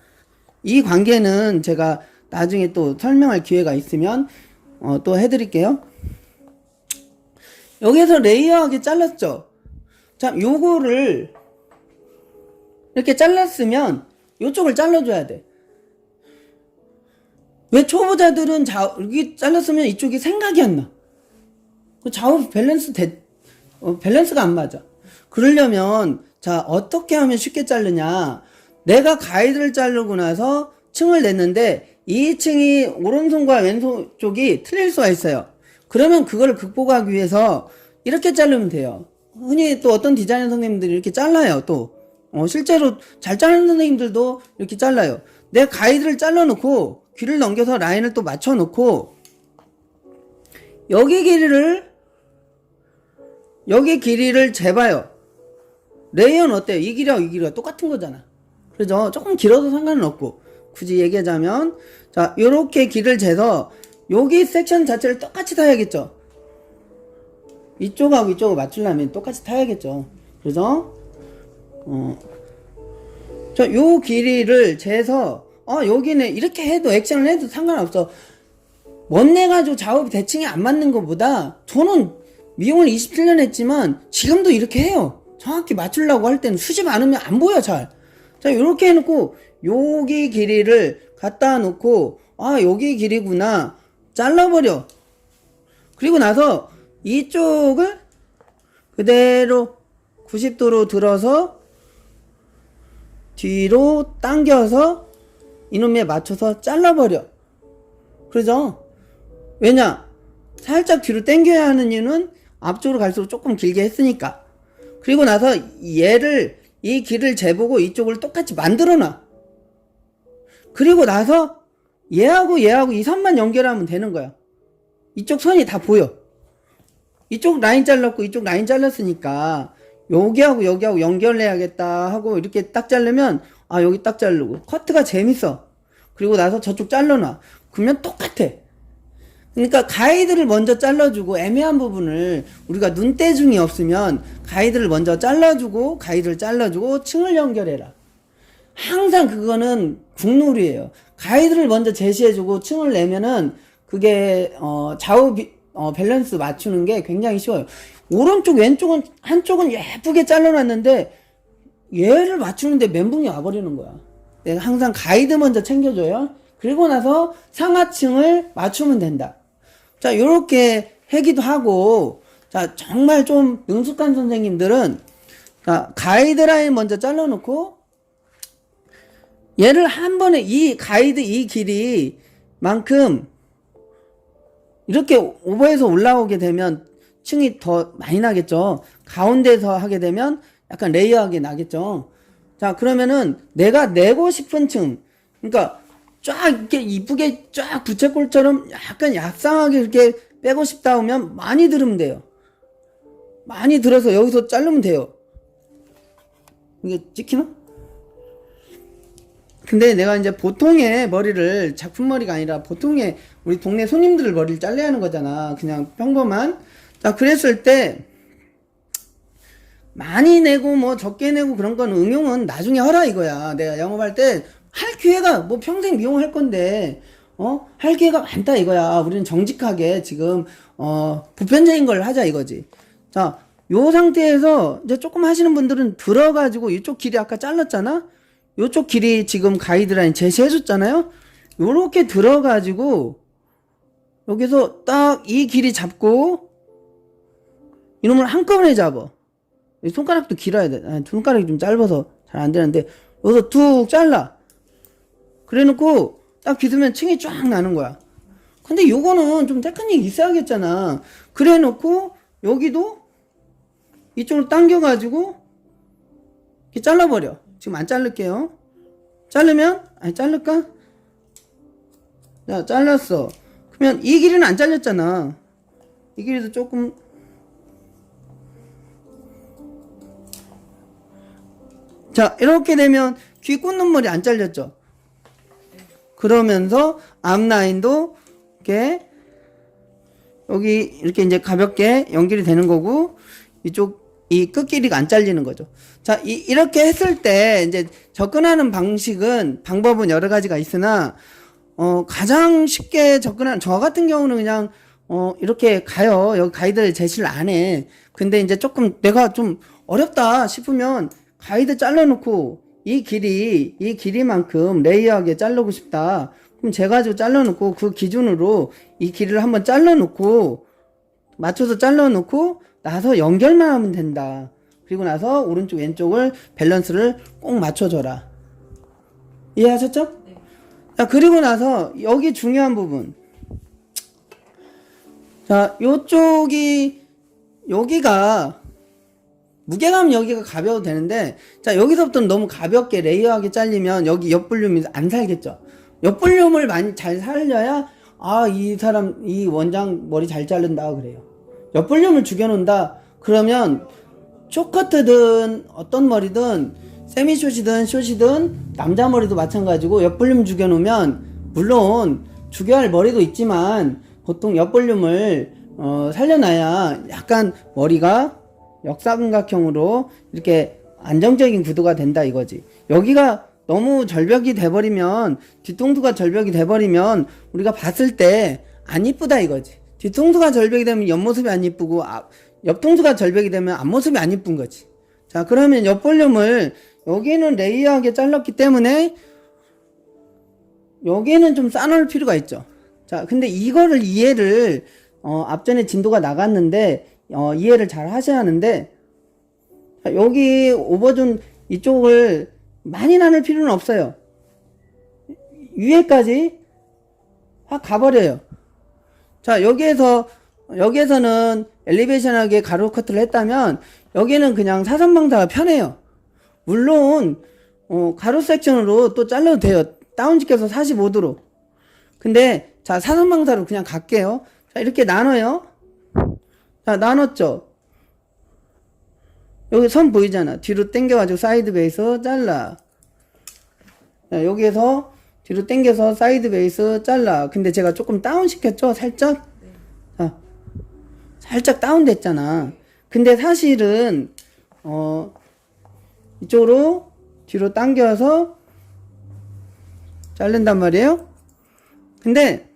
이 관계는 제가 나중에 또 설명할 기회가 있으면 또 해드릴게요. 여기서 레이어하게 잘랐죠. 자, 요거를 이렇게 잘랐으면 요쪽을 잘라줘야 돼. 왜 초보자들은 여기 잘랐으면 이쪽이 생각이 안 나. 그 좌우 밸런스가 안 맞아. 그러려면 자, 어떻게 하면 쉽게 자르냐? 내가 가이드를 자르고 나서 층을 냈는데 이 층이 오른손과 왼손 쪽이 틀릴 수가 있어요. 그러면 그걸 극복하기 위해서 이렇게 자르면 돼요. 흔히 또 어떤 디자이너 선생님들이 이렇게 잘라요. 또 실제로 잘 자르는 선생님들도 이렇게 잘라요. 내 가이드를 잘라놓고 귀를 넘겨서 라인을 또 맞춰놓고 여기 길이를 재봐요. 레이어는 어때요? 이 길이하고 이 길이가 똑같은 거잖아. 그죠? 조금 길어도 상관은 없고, 굳이 얘기하자면 자, 요렇게 길을 재서 여기 섹션 자체를 똑같이 타야겠죠. 이쪽하고 이쪽을 맞추려면 똑같이 타야겠죠. 그죠? 요 길이를 재서 여기는 이렇게 해도 액션을 해도 상관없어. 멋내가지고 작업이 대칭이 안 맞는 것보다, 저는 미용을 27년 했지만 지금도 이렇게 해요. 정확히 맞추려고 할 때는 수십 않으면 안 보여 잘. 자, 요렇게 해놓고 여기 길이를 갖다 놓고 여기 길이구나 잘라버려. 그리고 나서 이쪽을 그대로 90도로 들어서 뒤로 당겨서 이놈에 맞춰서 잘라버려. 그러죠? 왜냐? 살짝 뒤로 당겨야 하는 이유는 앞쪽으로 갈수록 조금 길게 했으니까. 그리고 나서 이 길을 재보고 이쪽을 똑같이 만들어놔. 그리고 나서 얘하고 이 선만 연결하면 되는 거야. 이쪽 선이 다 보여. 이쪽 라인 잘랐고 이쪽 라인 잘랐으니까 여기하고 연결해야겠다 하고 이렇게 딱 자르면 여기 딱 자르고 커트가 재밌어. 그리고 나서 저쪽 잘라놔. 그러면 똑같아. 그러니까 가이드를 먼저 잘라주고, 애매한 부분을 우리가 눈대중이 없으면 가이드를 먼저 잘라주고, 층을 연결해라. 항상 그거는 국룰이에요. 가이드를 먼저 제시해주고 층을 내면은 그게 좌우 밸런스 맞추는 게 굉장히 쉬워요. 오른쪽 왼쪽은 한쪽은 예쁘게 잘라놨는데 얘를 맞추는데 멘붕이 와버리는 거야. 내가 항상 가이드 먼저 챙겨줘요. 그리고 나서 상하층을 맞추면 된다. 자, 요렇게 하기도 하고, 자, 정말 좀 능숙한 선생님들은, 자, 가이드라인 먼저 잘라놓고, 얘를 한 번에 이 가이드 이 길이만큼, 이렇게 오버해서 올라오게 되면 층이 더 많이 나겠죠. 가운데서 하게 되면 약간 레이어하게 나겠죠. 자, 그러면은 내가 내고 싶은 층, 그러니까 쫙 이렇게 이쁘게 쫙 부채꼴처럼 약간 얍상하게 이렇게 빼고 싶다 하면 많이 들으면 돼요. 많이 들어서 여기서 자르면 돼요. 이게 찍히나? 근데 내가 이제 보통의 머리를 작품 머리가 아니라 보통의 우리 동네 손님들 머리를 잘라야 하는 거잖아. 그냥 평범한. 자, 그랬을 때 많이 내고 뭐 적게 내고 그런 건 응용은 나중에 하라 이거야. 내가 영업할 때 할 기회가 뭐 평생 미용할 건데 할 기회가 많다 이거야. 우리는 정직하게 지금 보편적인 걸 하자 이거지. 자, 요 상태에서 이제 조금 하시는 분들은 들어가지고 이쪽 길이 아까 잘랐잖아. 요쪽 길이 지금 가이드라인 제시해줬잖아요. 요렇게 들어가지고 여기서 딱 이 길이 잡고 이놈을 한꺼번에 잡아. 손가락도 길어야 돼. 손가락이 좀 짧아서 잘 안 되는데 여기서 툭 잘라. 그래 놓고 딱 빗으면 층이 쫙 나는 거야. 근데 요거는 좀 테크닉이 있어야겠잖아. 그래 놓고 여기도 이쪽으로 당겨가지고 이렇게 잘라버려. 지금 안 자를게요. 자르면 자를까? 자, 잘랐어. 그러면 이 길이는 안 잘렸잖아. 이 길이도 조금 자, 이렇게 되면 귀 꽂는 머리 안 잘렸죠? 그러면서 앞라인도 이렇게 여기 이렇게 이제 가볍게 연결이 되는 거고 이쪽 이 끝길이가 안 잘리는 거죠. 자, 이렇게 했을 때 이제 접근하는 방법은 여러 가지가 있으나 가장 쉽게 접근하는 저 같은 경우는 그냥 이렇게 가요. 여기 가이드 제시를 안 해. 근데 이제 조금 내가 좀 어렵다 싶으면 가이드 잘라놓고 이 길이만큼 레이어하게 자르고 싶다. 그럼 제가 가지고 잘라놓고 그 기준으로 이 길이를 한번 잘라놓고 맞춰서 잘라놓고 나서 연결만 하면 된다. 그리고 나서 오른쪽 왼쪽을 밸런스를 꼭 맞춰줘라. 이해하셨죠? 네. 자, 그리고 나서 여기 중요한 부분. 자, 여기가 무게감 여기가 가벼워도 되는데, 자, 여기서부터는 너무 가볍게 레이어하게 잘리면 여기 옆볼륨이 안 살겠죠. 옆볼륨을 많이 잘 살려야 이 원장 머리 잘 자른다 그래요. 옆볼륨을 죽여놓는다 그러면 쇼커트든 어떤 머리든 세미숏이든 숏이든 남자 머리도 마찬가지고 옆볼륨 죽여놓으면 물론 죽여야 할 머리도 있지만 보통 옆볼륨을 살려놔야 약간 머리가 역삼각형으로 이렇게 안정적인 구도가 된다 이거지. 여기가 너무 절벽이 돼버리면 뒤통수가 절벽이 돼버리면 우리가 봤을 때 안 이쁘다 이거지. 뒤통수가 절벽이 되면 옆모습이 안 이쁘고 옆통수가 절벽이 되면 앞모습이 안 이쁜 거지. 자, 그러면 옆볼륨을 여기는 레이어하게 잘랐기 때문에 여기는 좀 싸놓을 필요가 있죠. 자, 근데 이거를 이해를 앞전에 진도가 나갔는데 이해를 잘 하셔야 하는데, 자, 여기 오버존 이쪽을 많이 나눌 필요는 없어요. 위에까지 확 가버려요. 자, 여기에서는 엘리베이션하게 가로 커트를 했다면 여기는 그냥 사선방사가 편해요. 물론 가로 섹션으로 또 잘라도 돼요. 다운직해서 45도로. 근데 자, 사선방사로 그냥 갈게요. 자, 이렇게 나눠요. 자, 나눴죠. 여기 선 보이잖아. 뒤로 당겨가지고 사이드 베이스 잘라. 자, 여기에서 뒤로 당겨서 사이드 베이스 잘라. 근데 제가 조금 다운 시켰죠? 살짝? 자, 살짝 다운 됐잖아. 근데 사실은 이쪽으로 뒤로 당겨서 자른단 말이에요. 근데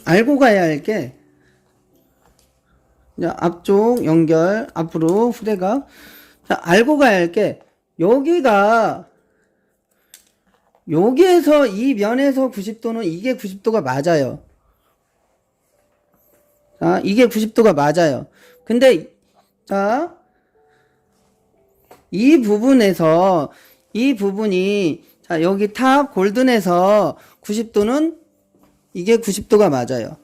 알고 가야 할 게 앞쪽 연결 앞으로 후대각. 자, 알고 가야 할 게 여기에서 이 면에서 90도는 이게 90도가 맞아요. 자, 이게 90도가 맞아요. 근데 자, 이 부분이 자, 여기 탑 골든에서 90도는 이게 90도가 맞아요.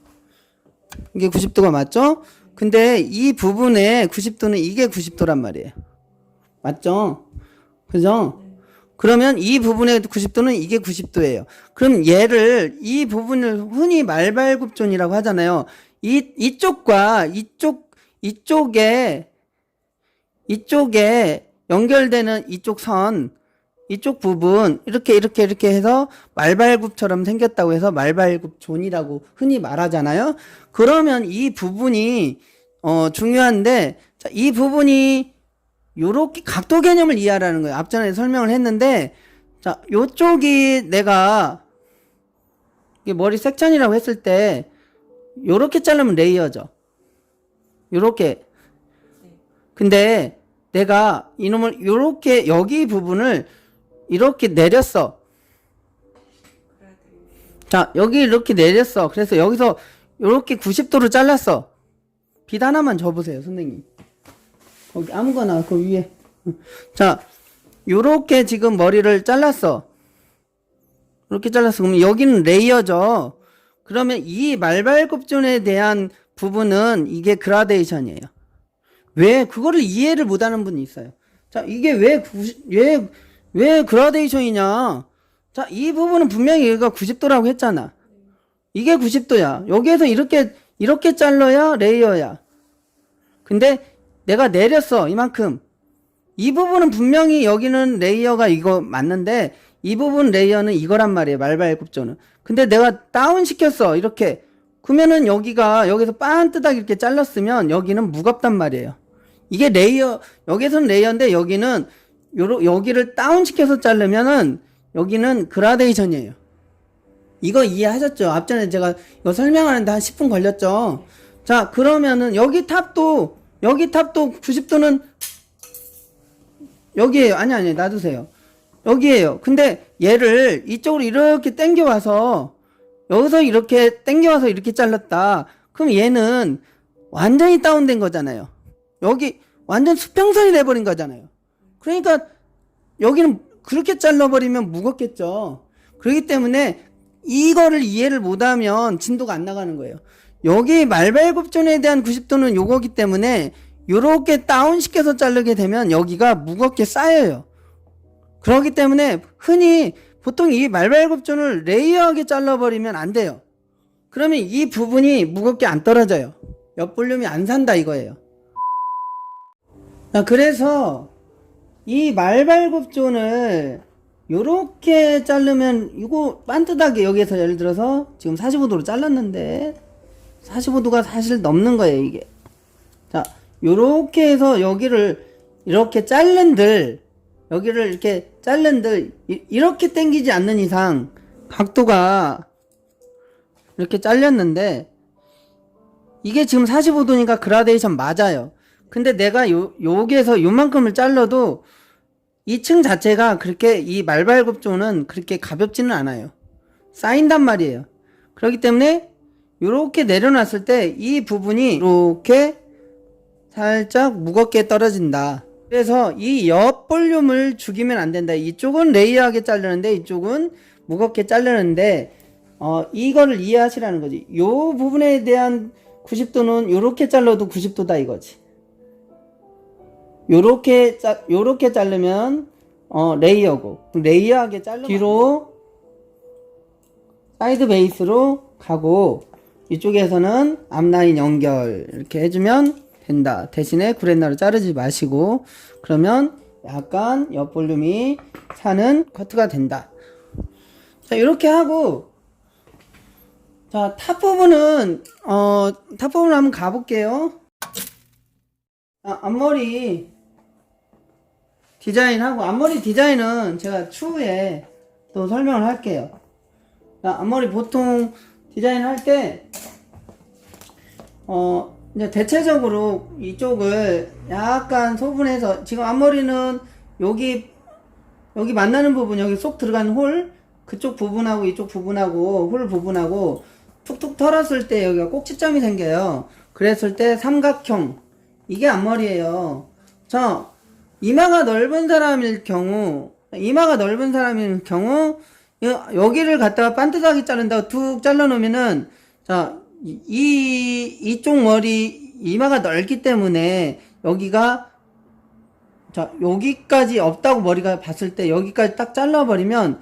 이게 90도가 맞죠? 근데 이 부분에 90도는 이게 90도란 말이에요. 맞죠? 그죠? 그러면 이 부분의 90도는 이게 90도예요. 그럼 이 부분을 흔히 말발굽존이라고 하잖아요. 이쪽과 이쪽에 연결되는 이쪽 선, 이쪽 부분 이렇게 해서 말발굽처럼 생겼다고 해서 말발굽 존이라고 흔히 말하잖아요. 그러면 이 부분이 중요한데, 자, 이 부분이 요렇게 각도 개념을 이해하라는 거예요. 앞전에 설명을 했는데, 자, 요쪽이 내가 머리 섹션이라고 했을 때 요렇게 자르면 레이어죠. 요렇게. 근데 내가 이놈을 요렇게 여기 부분을 이렇게 내렸어. 자, 여기 이렇게 내렸어. 그래서 여기서 요렇게 90도로 잘랐어. 빛 하나만 줘보세요, 선생님. 거기 아무거나 그 위에. 자, 요렇게 지금 머리를 잘랐어. 이렇게 잘랐어. 그럼 여기는 레이어죠. 그러면 이 말발굽존에 대한 부분은 이게 그라데이션이에요. 왜? 그거를 이해를 못하는 분이 있어요. 자, 이게 왜 그라데이션이냐? 자, 이 부분은 분명히 여기가 90도라고 했잖아. 이게 90도야. 여기에서 이렇게 잘라야 레이어야. 근데 내가 내렸어, 이만큼. 이 부분은 분명히 여기는 레이어가 이거 맞는데, 이 부분 레이어는 이거란 말이에요, 말발굽존은. 근데 내가 다운 시켰어, 이렇게. 그러면은 여기서 빤뜨닥 이렇게 잘랐으면 여기는 무겁단 말이에요. 이게 레이어, 여기서는 레이어인데 여기는 여기를 다운 시켜서 자르면은 여기는 그라데이션이에요. 이거 이해하셨죠? 앞전에 제가 이거 설명하는데 한 10분 걸렸죠? 자, 그러면은 여기 탑도 90도는 여기에요. 아니, 놔두세요. 여기에요. 근데 얘를 이쪽으로 이렇게 당겨와서 여기서 이렇게 당겨와서 이렇게 잘랐다. 그럼 얘는 완전히 다운된 거잖아요. 여기 완전 수평선이 돼버린 거잖아요. 그러니까 여기는 그렇게 잘라버리면 무겁겠죠. 그렇기 때문에 이거를 이해를 못하면 진도가 안 나가는 거예요. 여기 말발굽존에 대한 90도는 요거기 때문에 요렇게 다운시켜서 자르게 되면 여기가 무겁게 쌓여요. 그렇기 때문에 흔히 보통 이 말발굽존을 레이어하게 잘라버리면 안 돼요. 그러면 이 부분이 무겁게 안 떨어져요. 옆볼륨이 안 산다 이거예요. 자, 그래서 이 말발굽존을 요렇게 자르면 이거 반듯하게 여기에서 예를 들어서 지금 45도로 잘랐는데 45도가 사실 넘는 거예요 이게. 자, 요렇게 해서 여기를 이렇게 자른들 여기를 이렇게 자른들 이렇게 당기지 않는 이상 각도가 이렇게 잘렸는데 이게 지금 45도니까 그라데이션 맞아요. 근데 내가 여기에서 요만큼을 잘라도 이 층 자체가 그렇게 이 말발굽존은 그렇게 가볍지는 않아요. 쌓인단 말이에요. 그렇기 때문에 요렇게 내려놨을 때 이 부분이 이렇게 살짝 무겁게 떨어진다. 그래서 이 옆 볼륨을 죽이면 안 된다. 이쪽은 레이어하게 자르는데 이쪽은 무겁게 자르는데 이거를 이해하시라는 거지. 요 부분에 대한 90도는 요렇게 잘라도 90도다 이거지. 요렇게 자르면 레이어고 레이어하게 자르면 뒤로 사이드 베이스로 가고 이쪽에서는 앞라인 연결 이렇게 해주면 된다. 대신에 구렛나루 자르지 마시고 그러면 약간 옆 볼륨이 사는 커트가 된다. 자, 이렇게 하고 자, 탑 부분은 한번 가볼게요. 앞머리 디자인하고 앞머리 디자인은 제가 추후에 또 설명을 할게요. 자, 앞머리 보통 디자인 할 때 이제 대체적으로 이쪽을 약간 소분해서 지금 앞머리는 여기 만나는 부분 여기 쏙 들어간 홀 그쪽 부분하고 이쪽 부분하고 홀 부분하고 툭툭 털었을 때 여기가 꼭지점이 생겨요. 그랬을 때 삼각형 이게 앞머리예요. 자, 이마가 넓은 사람일 경우 여기를 갖다가 반듯하게 자른다고 툭 잘라 놓으면은 자, 이쪽 머리 이마가 넓기 때문에 여기가 자, 여기까지 없다고 머리가 봤을 때 여기까지 딱 잘라버리면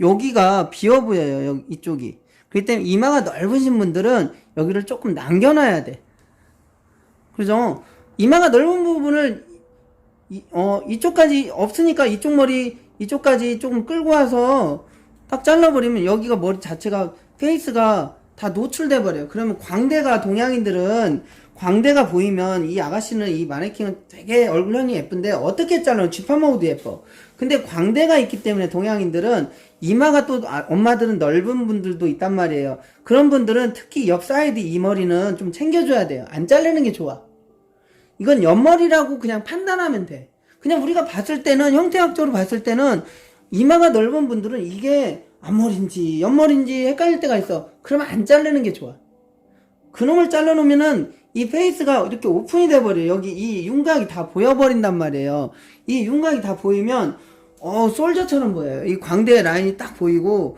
여기가 비어 보여요. 이쪽이. 그렇기 때문에 이마가 넓으신 분들은 여기를 조금 남겨놔야 돼. 그죠? 이마가 넓은 부분을 이쪽까지 없으니까 이쪽 머리 이쪽까지 조금 끌고 와서 딱 잘라버리면 여기가 머리 자체가 페이스가 다 노출돼 버려요. 그러면 광대가 동양인들은 광대가 보이면 이 아가씨는 이 마네킹은 되게 얼굴형이 예쁜데 어떻게 잘라도 쥐파 먹어도 예뻐. 근데 광대가 있기 때문에 동양인들은 이마가 또 엄마들은 넓은 분들도 있단 말이에요. 그런 분들은 특히 옆 사이드 이 머리는 좀 챙겨줘야 돼요. 안 자르는 게 좋아. 이건 옆머리라고 그냥 판단하면 돼. 그냥 우리가 봤을 때는 형태학적으로 봤을 때는 이마가 넓은 분들은 이게 앞머리인지 옆머리인지 헷갈릴 때가 있어. 그러면 안 자르는 게 좋아. 그놈을 잘라놓으면은 이 페이스가 이렇게 오픈이 돼버려요. 여기 이 윤곽이 다 보여버린단 말이에요. 이 윤곽이 다 보이면 솔저처럼 보여요. 이 광대 라인이 딱 보이고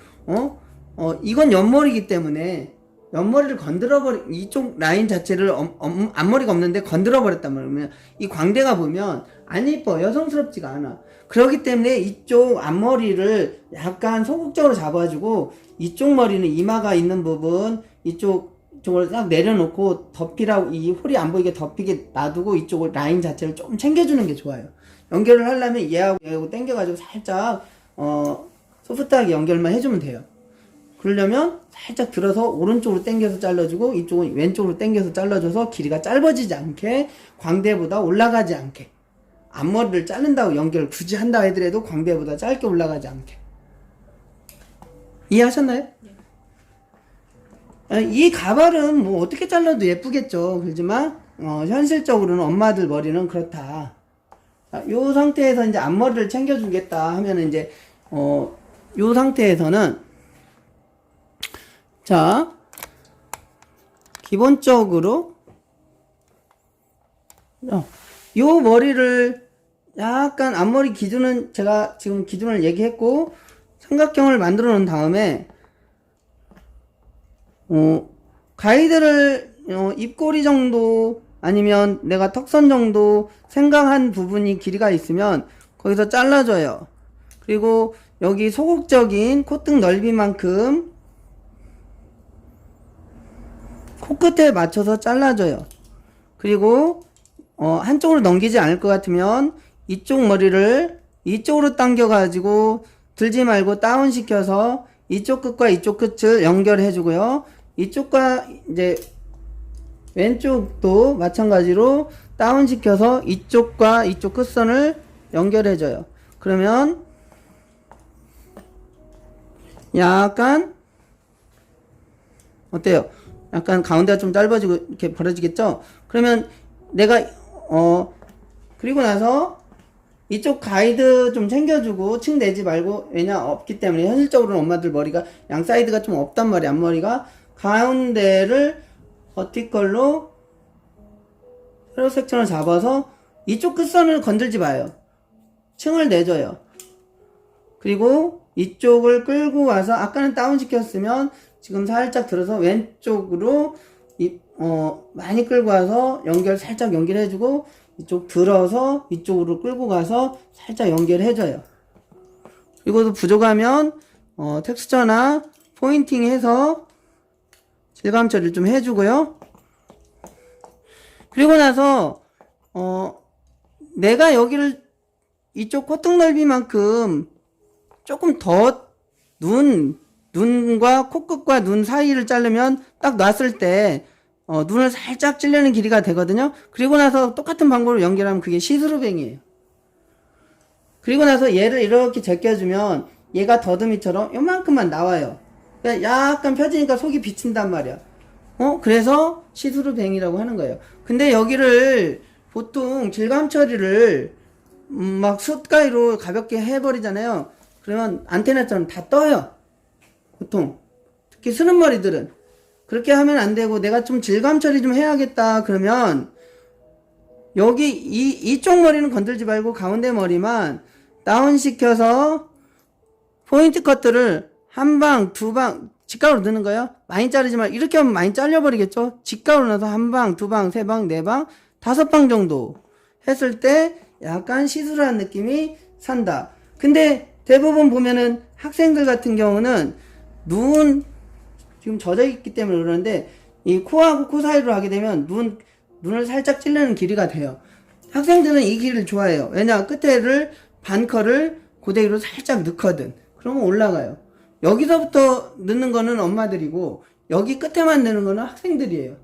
이건 옆머리이기 때문에 옆머리를 건드려버린 이쪽 라인 자체를 앞머리가 없는데 건드려버렸단 말이에요. 이 광대가 보면 안 이뻐. 여성스럽지가 않아. 그렇기 때문에 이쪽 앞머리를 약간 소극적으로 잡아주고 이쪽 머리는 이마가 있는 부분 이쪽을 딱 내려놓고 덮이라고 이 홀이 안 보이게 덮이게 놔두고 이쪽을 라인 자체를 좀 챙겨주는 게 좋아요. 연결을 하려면 얘하고 당겨가지고 살짝 소프트하게 연결만 해주면 돼요. 그러려면 살짝 들어서 오른쪽으로 당겨서 잘라주고 이쪽은 왼쪽으로 당겨서 잘라줘서 길이가 짧아지지 않게 광대보다 올라가지 않게 앞머리를 자른다고 연결을 굳이 한다 하더라도 광대보다 짧게 올라가지 않게 이해하셨나요? 네. 이 가발은 뭐 어떻게 잘라도 예쁘겠죠. 그렇지만 현실적으로는 엄마들 머리는 그렇다. 요 상태에서 이제 앞머리를 챙겨주겠다 하면은 이제 요 상태에서는 자 기본적으로 요 머리를 약간 앞머리 기준은 제가 지금 기준을 얘기했고 삼각형을 만들어 놓은 다음에 가이드를 입꼬리 정도 아니면 내가 턱선 정도 생각한 부분이 길이가 있으면 거기서 잘라줘요. 그리고 여기 소극적인 콧등 넓이만큼 코끝에 맞춰서 잘라줘요. 그리고 한쪽으로 넘기지 않을 것 같으면 이쪽 머리를 이쪽으로 당겨 가지고 들지 말고 다운 시켜서 이쪽 끝과 이쪽 끝을 연결해 주고요. 이쪽과 이제 왼쪽도 마찬가지로 다운 시켜서 이쪽과 이쪽 끝선을 연결해 줘요. 그러면 약간 어때요? 약간 가운데가 좀 짧아지고 이렇게 벌어지겠죠? 그러면 내가 그리고 나서 이쪽 가이드 좀 챙겨주고 층 내지 말고 왜냐 없기 때문에 현실적으로는 엄마들 머리가 양 사이드가 좀 없단 말이야. 앞머리가 가운데를 버티컬로 세로 섹션을 잡아서 이쪽 끝선을 건들지 마요. 층을 내줘요. 그리고 이쪽을 끌고 와서 아까는 다운 시켰으면 지금 살짝 들어서 왼쪽으로 많이 끌고 와서 살짝 연결해주고 이쪽 들어서 이쪽으로 끌고 가서 살짝 연결해줘요. 그리고 부족하면 텍스처나 포인팅 해서 질감 처리를 좀 해주고요. 그리고 나서 내가 여기를 이쪽 콧등 넓이만큼 조금 더 눈과 코끝과 눈 사이를 자르면 딱 놨을 때 눈을 살짝 찌르는 길이가 되거든요. 그리고 나서 똑같은 방법으로 연결하면 그게 시스루뱅이에요. 그리고 나서 얘를 이렇게 제껴주면 얘가 더듬이처럼 요만큼만 나와요. 그러니까 약간 펴지니까 속이 비친단 말이야. 그래서 시스루뱅이라고 하는 거예요. 근데 여기를 보통 질감 처리를 막 숯가위로 가볍게 해버리잖아요. 그러면 안테나처럼 다 떠요. 보통 특히 쓰는 머리들은 그렇게 하면 안 되고 내가 좀 질감 처리 좀 해야겠다 그러면 여기 이쪽 머리는 건들지 말고 가운데 머리만 다운 시켜서 포인트 커트를 한 방, 두 방 직각으로 넣는 거예요. 많이 자르지 말 이렇게 하면 많이 잘려버리겠죠. 직각으로 넣어서 한 방, 두 방, 세 방, 네 방, 다섯 방 정도 했을 때 약간 시스루한 느낌이 산다. 근데 대부분 보면은 학생들 같은 경우는 눈 지금 젖어 있기 때문에 그러는데 이 코하고 코 사이로 하게 되면 눈을 살짝 찌르는 길이가 돼요. 학생들은 이 길이를 좋아해요. 왜냐 끝에를 반컬을 그대로 살짝 넣거든. 그러면 올라가요. 여기서부터 넣는 거는 엄마들이고 여기 끝에만 넣는 거는 학생들이에요.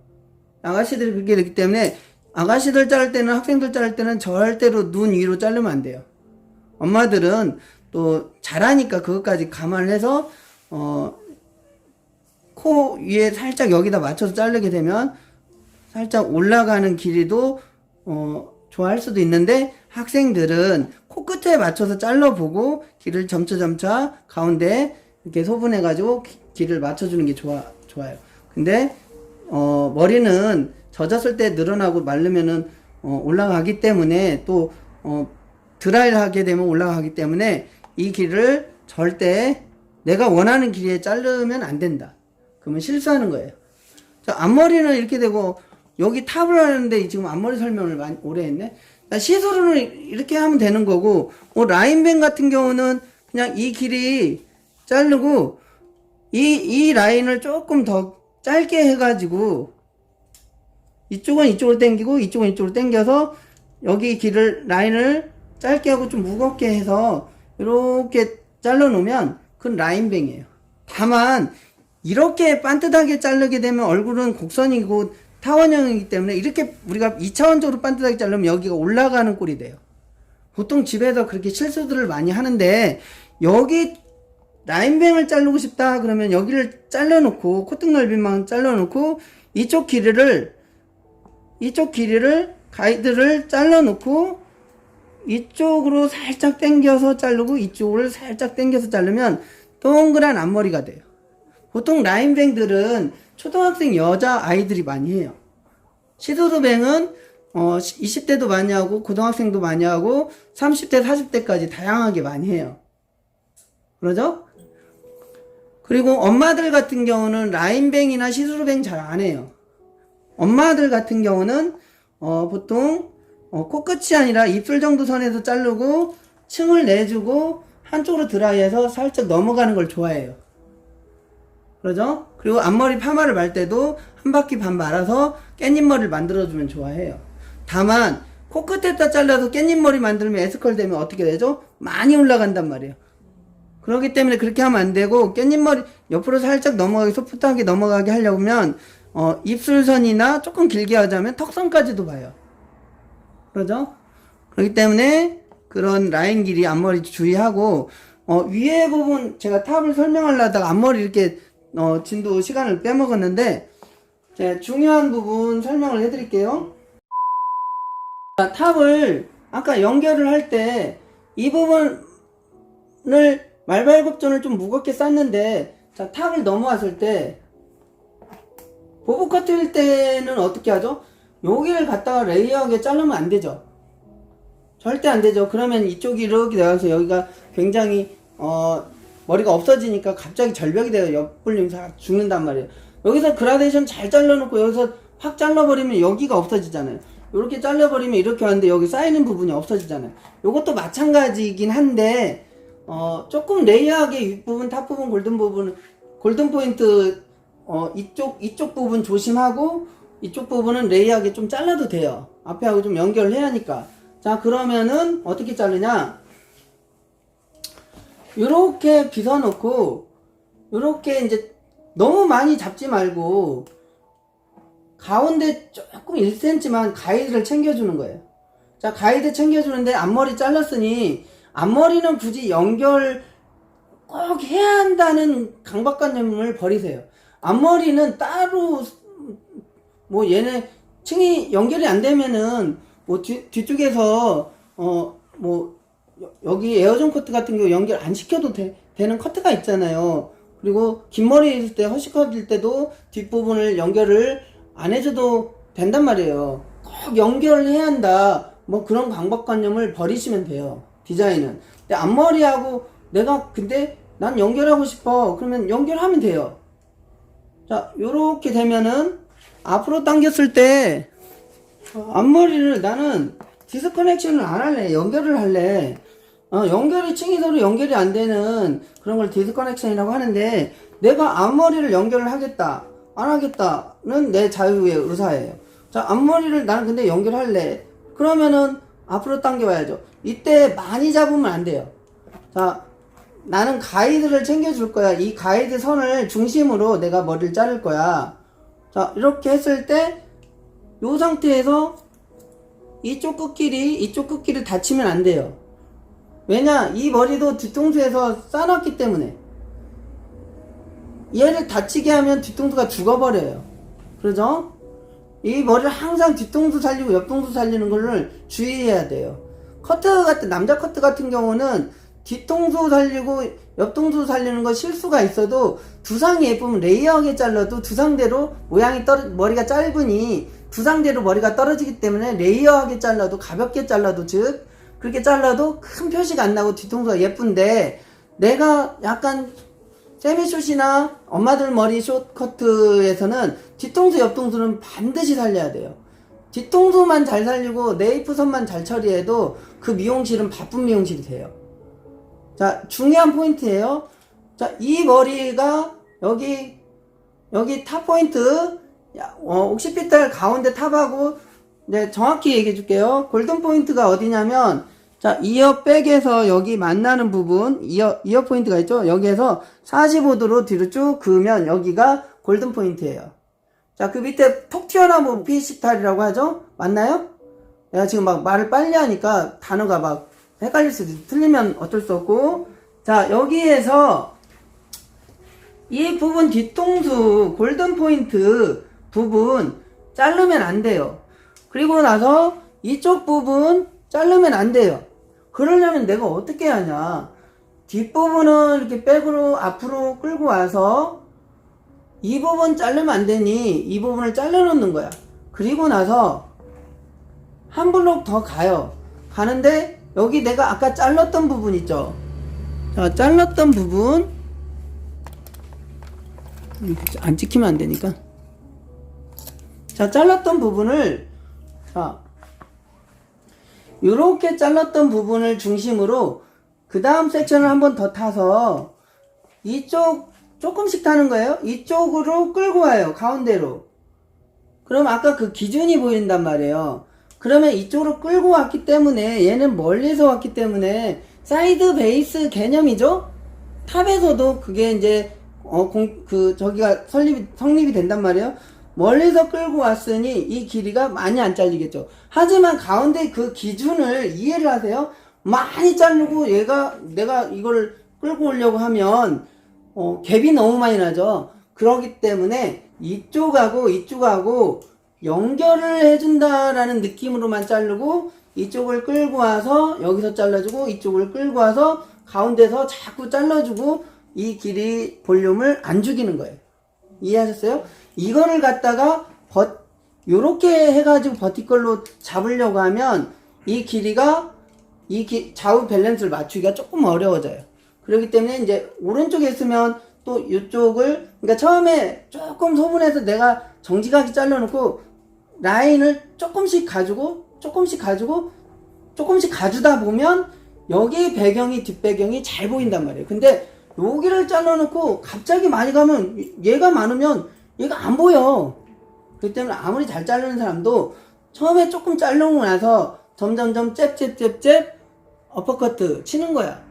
아가씨들이 그렇게 됐기 때문에 아가씨들 자를 때는 학생들 자를 때는 절대로 눈 위로 자르면 안 돼요. 엄마들은 또 잘하니까 그것까지 감안해서 코 위에 살짝 여기다 맞춰서 자르게 되면 살짝 올라가는 길이도 좋아할 수도 있는데 학생들은 코끝에 맞춰서 잘라보고 길을 점차 가운데 이렇게 소분해가지고 길을 맞춰주는 게 좋아요. 근데 머리는 젖었을 때 늘어나고 마르면은 올라가기 때문에 또 드라이를 하게 되면 올라가기 때문에 이 길을 절대 내가 원하는 길이에 자르면 안 된다. 그러면 실수하는 거예요. 자, 앞머리는 이렇게 되고 여기 탑을 하는데 지금 앞머리 설명을 많이 오래 했네. 시스루는 이렇게 하면 되는 거고 라인뱅 같은 경우는 그냥 이 길이 자르고 이 라인을 조금 더 짧게 해가지고 이쪽은 이쪽으로 당기고 이쪽은 이쪽으로 당겨서 여기 길을 라인을 짧게 하고 좀 무겁게 해서 이렇게 잘라 놓으면 그건 라인뱅이에요. 다만 이렇게 반듯하게 자르게 되면 얼굴은 곡선이고 타원형이기 때문에 이렇게 우리가 2차원적으로 반듯하게 자르면 여기가 올라가는 꼴이 돼요. 보통 집에서 그렇게 실수들을 많이 하는데 여기 라인뱅을 자르고 싶다 그러면 여기를 잘라놓고 콧등 넓이만 잘라놓고 이쪽 길이를 가이드를 잘라놓고 이쪽으로 살짝 당겨서 자르고 이쪽을 살짝 당겨서 자르면 동그란 앞머리가 돼요. 보통 라인뱅들은 초등학생 여자 아이들이 많이 해요. 시스루뱅은 20대도 많이 하고 고등학생도 많이 하고 30대 40대까지 다양하게 많이 해요. 그러죠? 그리고 엄마들 같은 경우는 라인뱅이나 시스루뱅 잘 안 해요. 엄마들 같은 경우는 보통 코끝이 아니라 입술 정도 선에서 자르고 층을 내주고 한쪽으로 드라이해서 살짝 넘어가는 걸 좋아해요. 그러죠? 그리고 앞머리 파마를 말 때도 한 바퀴 반 말아서 깻잎머리를 만들어주면 좋아해요. 다만 코끝에다 잘라서 깻잎머리 만들면 에스컬 되면 어떻게 되죠? 많이 올라간단 말이에요. 그렇기 때문에 그렇게 하면 안 되고 깻잎머리 옆으로 살짝 넘어가게 소프트하게 넘어가게 하려면 입술선이나 조금 길게 하자면 턱선까지도 봐요. 그러죠? 그렇기 때문에 그런 라인 길이 앞머리 주의하고 위에 부분 제가 탑을 설명하려다가 앞머리 이렇게 진도 시간을 빼먹었는데 제가 중요한 부분 설명을 해드릴게요. 탑을 아까 연결을 할 때 이 부분을 말발굽존을 좀 무겁게 쌌는데 자 탑을 넘어왔을 때 보브 커트일 때는 어떻게 하죠? 여기를 갖다가 레이어하게 자르면 안 되죠. 절대 안 되죠. 그러면 이쪽이 이렇게 나가서 여기가 굉장히 머리가 없어지니까 갑자기 절벽이 돼요. 옆불림 죽는단 말이에요. 여기서 그라데이션 잘 잘라놓고 여기서 확 잘라버리면 여기가 없어지잖아요. 이렇게 잘라버리면 이렇게 왔는데 여기 쌓이는 부분이 없어지잖아요. 요것도 마찬가지이긴 한데 조금 레이어하게 윗부분, 탑부분, 골든 포인트 이쪽 부분 조심하고 이쪽 부분은 레이어하게 좀 잘라도 돼요. 앞에하고 좀 연결을 해야 하니까. 자 그러면은 어떻게 자르냐, 요렇게 빗어놓고 요렇게 이제 너무 많이 잡지 말고 가운데 조금 1cm만 가이드를 챙겨주는 거예요. 자 가이드 챙겨주는데 앞머리 잘랐으니 앞머리는 굳이 연결 꼭 해야 한다는 강박관념을 버리세요. 앞머리는 따로 뭐 얘네 층이 연결이 안 되면은 뭐 뒤쪽에서 뭐 여기 에어존 커트 같은 경우 연결 안 시켜도 되는 커트가 있잖아요. 그리고 긴 머리 있을 때 허쉬컷일 때도 뒷부분을 연결을 안 해줘도 된단 말이에요. 꼭 연결을 해야 한다 뭐 그런 강박관념을 버리시면 돼요. 디자인은. 근데 앞머리하고 내가 근데 난 연결하고 싶어 그러면 연결하면 돼요. 자 요렇게 되면은 앞으로 당겼을 때 앞머리를 나는 디스커넥션을 안 할래. 연결을 할래. 연결이 층이 서로 연결이 안 되는 그런 걸 디스커넥션이라고 하는데 내가 앞머리를 연결을 하겠다 안 하겠다는 내 자유의 의사예요. 자 앞머리를 나는 근데 연결할래. 그러면은 앞으로 당겨와야죠. 이때 많이 잡으면 안 돼요. 자, 나는 가이드를 챙겨줄 거야. 이 가이드 선을 중심으로 내가 머리를 자를 거야. 자, 이렇게 했을 때, 요 상태에서 이쪽 끝끼리 닫히면 안 돼요. 왜냐? 이 머리도 뒤통수에서 싸놨기 때문에. 얘를 닫히게 하면 뒤통수가 죽어버려요. 그러죠? 이 머리를 항상 뒤통수 살리고 옆통수 살리는 거를 주의해야 돼요. 남자 커트 같은 경우는 뒤통수 살리고 옆통수 살리는 거 실수가 있어도 두상이 예쁘면 레이어하게 잘라도 두상대로 머리가 짧으니 두상대로 머리가 떨어지기 때문에 레이어하게 잘라도 가볍게 잘라도 즉 그렇게 잘라도 큰 표시가 안 나고 뒤통수가 예쁜데 내가 약간 세미숏이나 엄마들 머리 숏커트에서는 뒤통수 옆통수는 반드시 살려야 돼요. 뒤통수만 잘 살리고 네이프 선만 잘 처리해도 그 미용실은 바쁜 미용실이 돼요. 자, 중요한 포인트예요. 자, 이 머리가 여기 탑 포인트 옥시피탈 가운데 탑하고 네, 정확히 얘기해 줄게요. 골든 포인트가 어디냐면 자, 이어백에서 여기 만나는 부분 이어 포인트가 있죠. 여기에서 45도로 뒤로 쭉 그으면 여기가 골든 포인트예요. 자, 그 밑에 톡 튀어나온 옥시피탈이라고 하죠. 맞나요? 내가 지금 막 말을 빨리 하니까 단어가 막 헷갈릴 수도 있어. 틀리면 어쩔 수 없고. 자, 여기에서 이 부분 뒤통수 골든 포인트 부분 자르면 안 돼요. 그리고 나서 이쪽 부분 자르면 안 돼요. 그러려면 내가 어떻게 하냐. 뒷부분은 이렇게 백으로 앞으로 끌고 와서 이 부분 자르면 안 되니 이 부분을 잘라 놓는 거야. 그리고 나서 한 블록 더 가요. 가는데 여기 내가 아까 잘랐던 부분 있죠. 자, 잘랐던 부분 안 찍히면 안 되니까. 자, 잘랐던 부분을 자 요렇게 잘랐던 부분을 중심으로 그 다음 섹션을 한 번 더 타서 이쪽 조금씩 타는 거예요. 이쪽으로 끌고 와요. 가운데로. 그럼 아까 그 기준이 보인단 말이에요. 그러면 이쪽으로 끌고 왔기 때문에 얘는 멀리서 왔기 때문에 사이드 베이스 개념이죠. 탑에서도 그게 이제 저기가 성립이 된단 말이에요. 멀리서 끌고 왔으니 이 길이가 많이 안 잘리겠죠. 하지만 가운데 그 기준을 이해를 하세요. 많이 자르고 내가 이거를 끌고 오려고 하면 갭이 너무 많이 나죠. 그렇기 때문에 이쪽하고 연결을 해준다라는 느낌으로만 자르고 이쪽을 끌고 와서 여기서 잘라주고 이쪽을 끌고 와서 가운데서 자꾸 잘라주고 이 길이 볼륨을 안 죽이는 거예요. 이해하셨어요? 이거를 갖다가 요렇게 해가지고 버티컬로 잡으려고 하면 이 길이가 좌우 밸런스를 맞추기가 조금 어려워져요. 그렇기 때문에 이제 오른쪽에 있으면 또 이쪽을 그러니까 처음에 조금 소분해서 내가 정직하게 잘라놓고 라인을 조금씩 가주다 보면 여기 배경이 뒷배경이 잘 보인단 말이에요. 근데 여기를 잘라놓고 갑자기 많이 가면 얘가 많으면 얘가 안 보여. 그렇기 때문에 아무리 잘 자르는 사람도 처음에 조금 자르고 나서 점점점 잽 어퍼커트 치는 거야.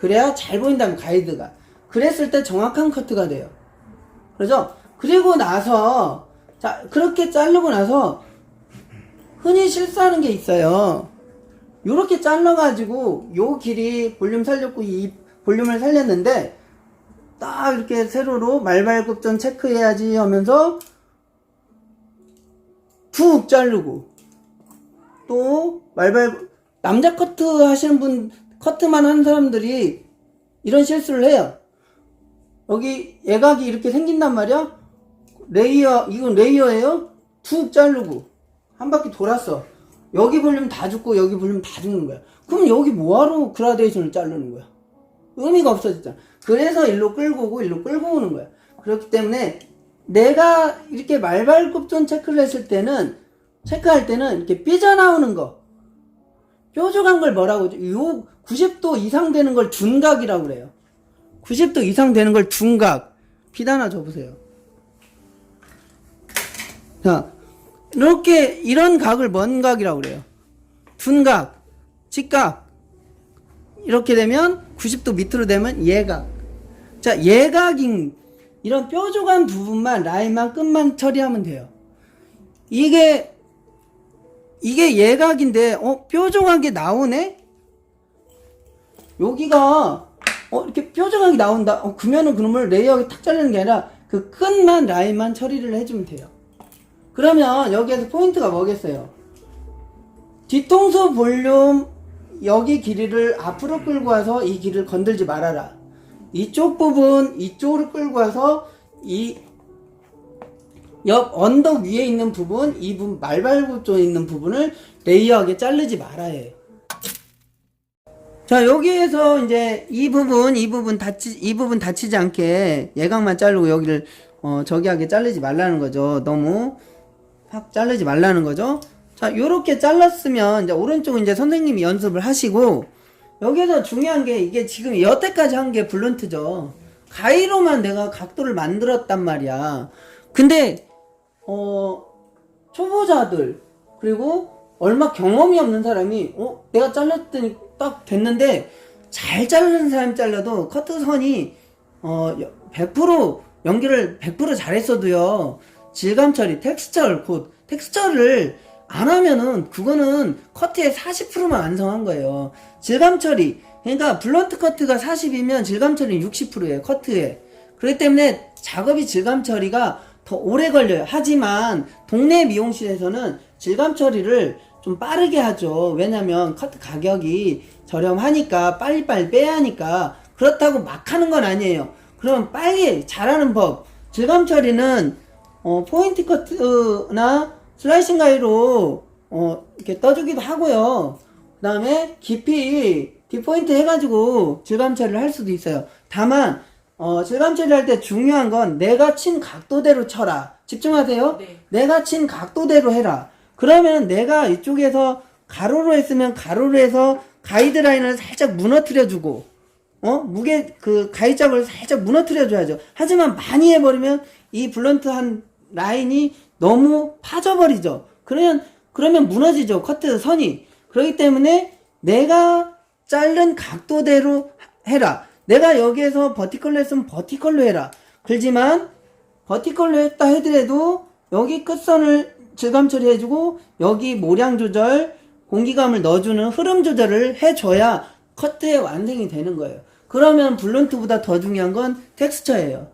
그래야 잘 보인다면 가이드가. 그랬을 때 정확한 커트가 돼요. 그렇죠? 그리고 나서 자 그렇게 자르고 나서 흔히 실수하는 게 있어요. 요렇게 잘라가지고 요 길이 볼륨 살렸고 이 볼륨을 살렸는데 딱 이렇게 세로로 말발굽전 체크해야지 하면서 툭 자르고 또 남자 커트 하시는 분 커트만 하는 사람들이 이런 실수를 해요. 여기 예각이 이렇게 생긴단 말이야. 이건 레이어예요. 툭 자르고 한 바퀴 돌았어. 여기 볼륨 다 죽고 여기 볼륨 다 죽는 거야. 그럼 여기 뭐하러 그라데이션을 자르는 거야? 의미가 없어졌잖아. 그래서 일로 끌고 오고 일로 끌고 오는 거야. 그렇기 때문에 내가 이렇게 말발굽전 체크할 때는 이렇게 삐져나오는 거 뾰족한 걸 뭐라고 하죠? 요 90도 이상 되는 걸 둔각이라고 그래요. 90도 이상 되는 걸 둔각. 빛 하나 줘보세요. 자, 이렇게 이런 각을 뭔 각이라고 그래요. 둔각, 직각. 이렇게 되면 90도 밑으로 되면 예각. 자, 예각인 이런 뾰족한 부분만 라인만 끝만 처리하면 돼요. 이게 예각인데 뾰족한 게 나오네? 여기가 이렇게 뾰족하게 나온다. 그러면은 그놈을 레이어하게 탁 자르는 게 아니라 그 끝만 라인만 처리를 해주면 돼요. 그러면 여기에서 포인트가 뭐겠어요? 뒤통수 볼륨 여기 길이를 앞으로 끌고 와서 이 길이를 건들지 말아라. 이쪽 부분 이쪽으로 끌고 와서 이 옆 언덕 위에 있는 부분 이 부분 말발굽 쪽에 있는 부분을 레이어하게 자르지 말아야 해요. 자, 여기에서 이제 이 부분 다치지 않게 예각만 자르고 여기를 저기하게 자르지 말라는 거죠. 너무 확 자르지 말라는 거죠. 자, 요렇게 잘랐으면 이제 오른쪽은 이제 선생님이 연습을 하시고, 여기에서 중요한 게 이게 지금 여태까지 한 게 블런트죠. 가위로만 내가 각도를 만들었단 말이야. 근데 초보자들 그리고 얼마 경험이 없는 사람이 내가 잘랐더니 딱 됐는데 잘 자르는 사람이 잘라도 커트 선이 100% 연기를 100% 잘했어도요, 질감 처리, 텍스처를 안 하면은 그거는 커트의 40%만 완성한 거예요. 질감 처리, 그러니까 블런트 커트가 40이면 질감 처리는 60%예요, 커트에. 그렇기 때문에 작업이 질감 처리가 더 오래 걸려요. 하지만 동네 미용실에서는 질감 처리를 좀 빠르게 하죠. 왜냐면 커트 가격이 저렴하니까 빨리빨리 빼야 하니까. 그렇다고 막 하는 건 아니에요. 그럼 빨리 잘하는 법, 질감 처리는 포인트 커트나 슬라이싱 가위로 이렇게 떠주기도 하고요. 그 다음에 깊이 뒷포인트 해가지고 질감 처리를 할 수도 있어요. 다만 질감 처리할 때 중요한 건 내가 친 각도대로 쳐라. 집중하세요. 네. 내가 친 각도대로 해라. 그러면 내가 이쪽에서 가로로 했으면 가로로 해서 가이드라인을 살짝 무너뜨려주고 무게 그 가이짝을 살짝 무너뜨려줘야죠. 하지만 많이 해버리면 이 블런트 한 라인이 너무 파져버리죠. 그러면 무너지죠, 커트 선이. 그렇기 때문에 내가 자른 각도대로 해라. 내가 여기에서 버티컬로 했으면 버티컬로 해라. 그렇지만 버티컬로 했다 하더라도 여기 끝선을 질감 처리해주고 여기 모량 조절, 공기감을 넣어주는 흐름 조절을 해줘야 커트의 완성이 되는 거예요. 그러면 블런트보다 더 중요한 건 텍스처예요.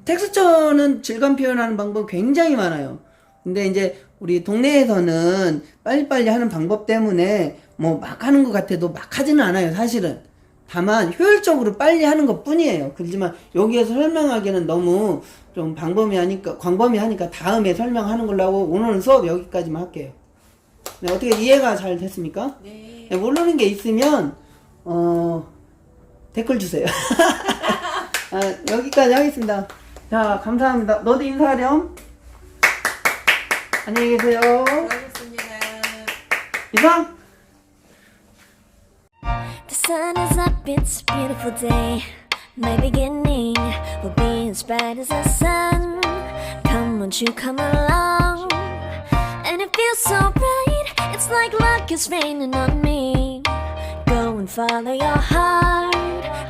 텍스처는 질감 표현하는 방법 굉장히 많아요. 근데 이제 우리 동네에서는 빨리빨리 하는 방법 때문에 뭐 막 하는 것 같아도 막 하지는 않아요, 사실은. 다만 효율적으로 빨리 하는 것 뿐이에요. 그렇지만 여기에서 설명하기는 너무 좀 광범위하니까 다음에 설명하는 걸로 하고 오늘은 수업 여기까지만 할게요. 네, 어떻게 이해가 잘 됐습니까? 네. 네, 모르는 게 있으면 댓글 주세요. 여기까지 하겠습니다. 자, 감사합니다. 너도 인사하렴. 안녕히 계세요. 수고하셨습니다. 이상. The sun is up, it's a beautiful day. My beginning will be as bright as the sun. Come, won't you come along? And it feels so bright, it's like luck is raining on me. Go and follow your heart,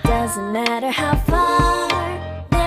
doesn't matter how far.